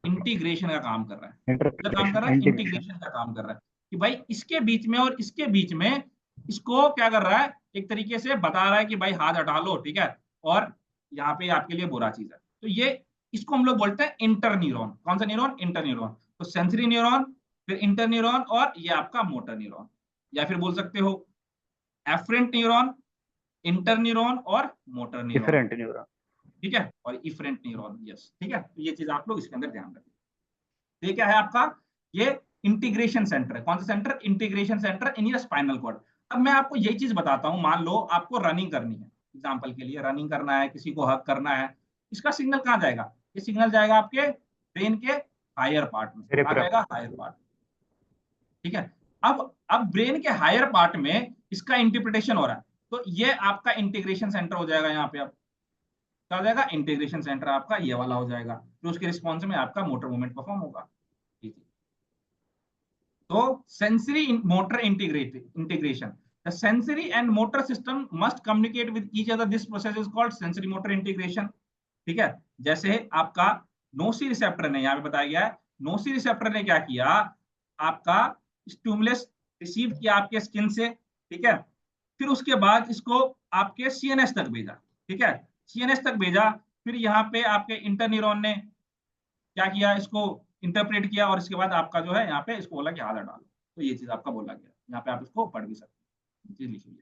इंटीग्रेशन का काम कर रहा है। क्या काम कर रहा है? इंटीग्रेशन का काम कर रहा है कि भाई इसके बीच में और इसके बीच में, इसको क्या कर रहा है? एक तरीके से बता रहा है कि भाई हाथ हटा लो, ठीक है, और यहाँ पे आपके लिए बुरा चीज है। तो ये, इसको हम लोग बोलते हैं इंटर न्यूरॉन। कौन सा न्यूरॉन? Inter neuron. तो सेंसरी न्यूरॉन, फिर इंटर न्यूरॉन, और ये आपका मोटर न्यूरॉन, या फिर बोल सकते हो एफरेंट न्यूरॉन, इंटर न्यूरॉन और मोटर न्यूरॉन, डिफरेंट न्यूरॉन, ठीक है, और इफरेंट न्यूरॉन, यस, ठीक है। तो ये चीज आप लोग इसके अंदर ध्यान रखें। ये क्या है आपका? ये इंटीग्रेशन सेंटर है। कौन सा centre? Integration centre in your spinal cord. अब मैं आपको यही चीज बताता हूं, मान लो आपको रनिंग करनी है, एग्जांपल के लिए रनिंग करना है, किसी को हक करना है, इसका सिग्नल कहाँ जाएगा? ये सिग्नल जाएगा आपके ब्रेन के हायर पार्ट में। कहाँ जाएगा? हायर पार्ट, ठीक है। अब ब्रेन के हायर पार्ट में इसका इंटरप्रिटेशन हो रहा है, तो ये आपका इंटीग्रेशन सेंटर हो जाएगा। यहाँ पे अब क्या हो जाएगा? इंटीग्रेशन सेंटर आपका ये वाला हो जाएगा, जो उसके रिस्पॉन्स में आपका मोटर मूवमेंट परफॉर्म होगा, ठीक है। तो sensory motor integration, the sensory and motor system must communicate with each other. This process is called sensory motor integration, ठीक है। जैसे आपका नोसी रिसेप्टर ने, यहाँ पे बताया गया है, नोसी रिसेप्टर ने क्या किया? आपका स्टिमुलस रिसीव किया आपके स्किन से, ठीक है, फिर उसके बाद इसको आपके सीएनएस तक भेजा, ठीक है, सीएनएस तक भेजा, फिर यहाँ पे आपके इंटर न्यूरॉन ने क्या किया? इसको इंटरप्रेट किया, और इसके बाद आपका जो है यहाँ पे इसको बोला कि आधा डालो। तो ये चीज आपका बोला गया, यहाँ पे आप इसको पढ़ भी सकते हैं, लिखिए।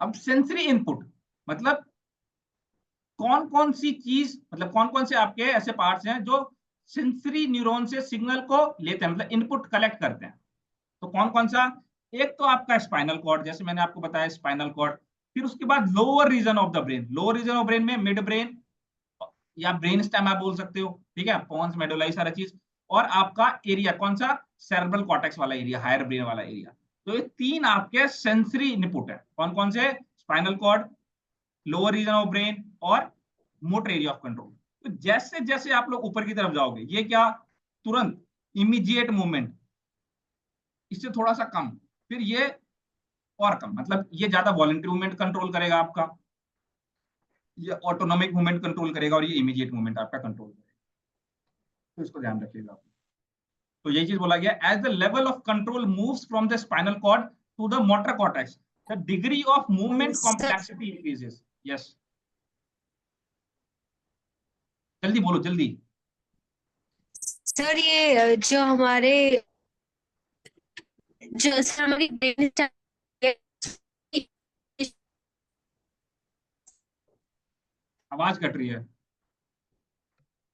अब सेंसरी इनपुट मतलब कौन कौन सी चीज, मतलब कौन कौन से आपके ऐसे पार्ट्स हैं जो सेंसरी न्यूरॉन से सिग्नल को लेते हैं, मतलब इनपुट कलेक्ट करते हैं। तो कौन कौन सा? एक तो आपका स्पाइनल कॉर्ड, जैसे मैंने आपको बताया स्पाइनल कॉर्ड, फिर उसके बाद lower region of the brain, lower region of brain में मिड ब्रेन या ब्रेन स्टेम आप बोल सकते हो, ठीक है, पॉन्स मेडुला सारा चीज, और आपका एरिया कौन सा? सेरेब्रल कॉर्टेक्स वाला एरिया, हायर ब्रेन वाला एरिया। तो ये तीन आपके सेंसरी इनपुट है। कौन कौन से? Spinal cord, lower region of brain, और मोटर एरिया ऑफ कंट्रोल। तो जैसे जैसे आप लोग ऊपर की तरफ जाओगे, ये क्या? तुरंत इमीडिएट मूवमेंट, इससे थोड़ा सा कम, फिर ये और कम, मतलब ये ज्यादा वॉलंटरी मूवमेंट कंट्रोल करेगा आपका, ये ऑटोनॉमिक मूवमेंट कंट्रोल करेगा, और ये इमीडिएट मूवमेंट आपका कंट्रोल करेगा। तो इसको ध्यान रखिएगा। तो यही चीज बोला गया, as the level of control moves from the spinal cord to the motor cortex, the degree of movement complexity increases. Yes, जल्दी बोलो जल्दी। सर ये जो हमारे जो सर हमारी ब्रेन आवाज कट रही है।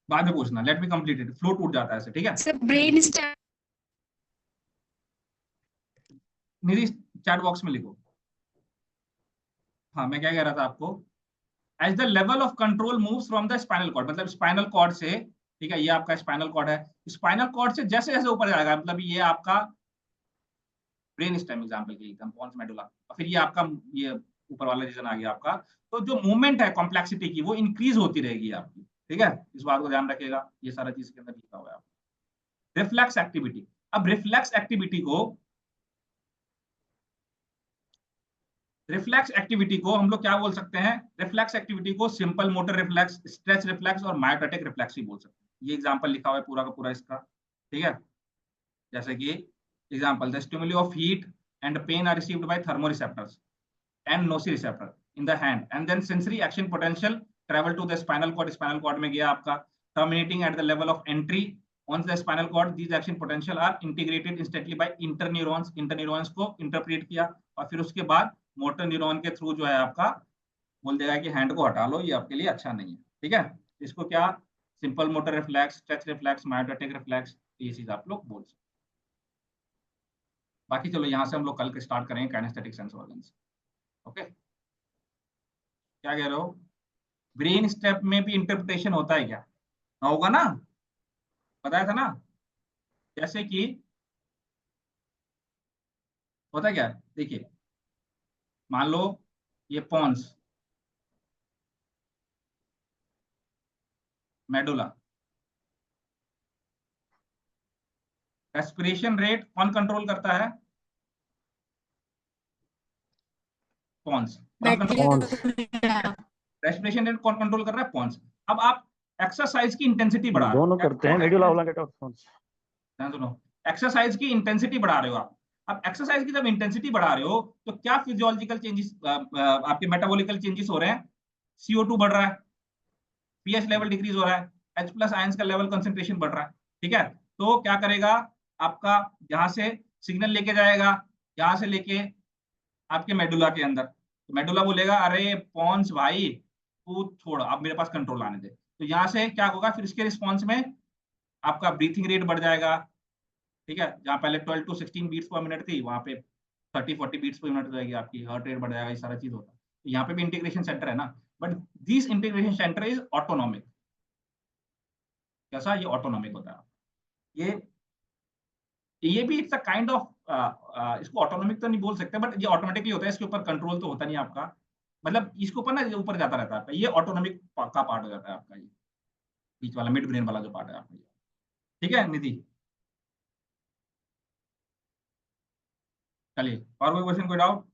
बाद में पूछना, let me complete it, flow टूट जाता है ऐसे, ठीक है। Sir brain stem Nidhi chat box में लिखो। हाँ मैं क्या कह रहा था आपको, as the level of control moves from the spinal cord, मतलब स्पाइनल कॉर्ड से, ठीक है, ये आपका स्पाइनल कॉर्ड है, स्पाइनल कॉर्ड से जैसे जैसे ऊपर जाएगा, मतलब ये आपका ब्रेन स्टेम एग्जांपल के एकदम पॉन्स मेडुला, और फिर ये आपका ये ऊपर वाला रीजन आ गया आपका, तो जो मूवमेंट है कॉम्प्लेक्सिटी की वो इंक्रीज होती रहेगी आपकी, ठीक है, इस बात को ध्यान रखिएगा, ये सारा चीज के अंदर लिखा हुआ है। रिफ्लेक्स एक्टिविटी, अब रिफ्लेक्स एक्टिविटी को, रिफ्लेक्स एक्टिविटी को हम लोग क्या बोल सकते हैं, रिफ्लेक्स एक्टिविटी को simple motor reflex, stretch reflex और मायोटोटिक रिफ्लेक्स ही बोल सकते हैं। ये एग्जांपल लिखा हुआ है पूरा का पूरा इसका, ठीक है। जैसे कि example, the stimuli of heat and pain are received by thermoreceptors and nociceptor in the hand and then sensory action potential travel to the spinal cord, spinal cord में गया आपका, terminating at the level of entry on the spinal cord, these action potential are integrated instantly by interneurons, interneurons को इंटरप्रेट किया, और फिर उसके बाद मोटर न्यूरॉन के थ्रू जो है आपका बोल देगा कि हैंड को हटा लो, ये आपके लिए अच्छा नहीं है, ठीक है। इसको क्या, simple motor reflex, touch reflex, myotatic reflex, ये चीज आप लोग बोल सकते। बाकी चलो यहाँ से हम लोग कल के स्टार्ट करेंगे काइनेस्थेटिक सेंस ऑर्गन्स, ओके। क्या कह रहे हो, ब्रेन स्टेप में भी इंटरप्रिटेशन होता है क्या, होगा ना, बताया था ना, जैसे कि होता क्या है, देखिए मान लो ये पॉन्स मेडुला, रेस्पिरेशन रेट कौन कंट्रोल करता है, पॉन्स, कौन कंट्रोल, रेस्पिरेशन रेट कौन कंट्रोल कर रहा है, पॉन्स। अब आप एक्सरसाइज की इंटेंसिटी बढ़ा रहे हो, दोनों करते हैं, मेडुला ओब्लांगेटा और पॉन्स। सुनो, एक्सरसाइज की इंटेंसिटी बढ़ा रहे हो आप, अब एक्सरसाइज की जब इंटेंसिटी बढ़ा रहे हो तो क्या फिजियोलॉजिकल चेंजेस, आपके मेटाबॉलिकल चेंजेस हो रहे हैं, CO2 बढ़ रहा है, पीएच लेवल डिक्रीज हो रहा है, H+ आयंस का लेवल कंसेंट्रेशन बढ़ रहा है, ठीक है। तो क्या करेगा आपका, यहाँ से सिग्नल लेके जाएगा, यहाँ से लेके आपके मेडुला के अंदर, तो मेडुला बोलेगा अरे पॉन्स भाई तू छोड़, अब मेरे पास कंट्रोल आने दे, तो यहाँ से क्या होगा, फिर इसके रिस्पॉन्स में आपका ब्रीथिंग रेट बढ़ जाएगा, ठीक है, जहाँ पहले 12 to 16 बीट्स पर मिनट थी, वहाँ पे 30-40 बीट्स पर मिनट हो जाएगी आपकी, हार्ट रेट बढ़ जाएगा, ये सारा चीज होता है। तो यहाँ पे भी इंटीग्रेशन सेंटर है ना, but this integration centre is autonomic, कैसा, ये ऑटोनॉमिक होता है, ये भी इट्स अ काइंड ऑफ, इसको ऑटोनॉमिक तो नहीं बोल सकते, बट ये ऑटोमेटिकली होता है, इसके ऊपर कंट्रोल तो होता नहीं आपका, मतलब इसके ऊपर ना ऊपर जाता रहता है, ये ऑटोनॉमिक का पार्ट हो जाता है आपका, ये बीच वाला मिड ब्रेन वाला जो पार्ट है आपका, ठीक है निधि। चलिए और कोई क्वेश्चन, कोई डाउट।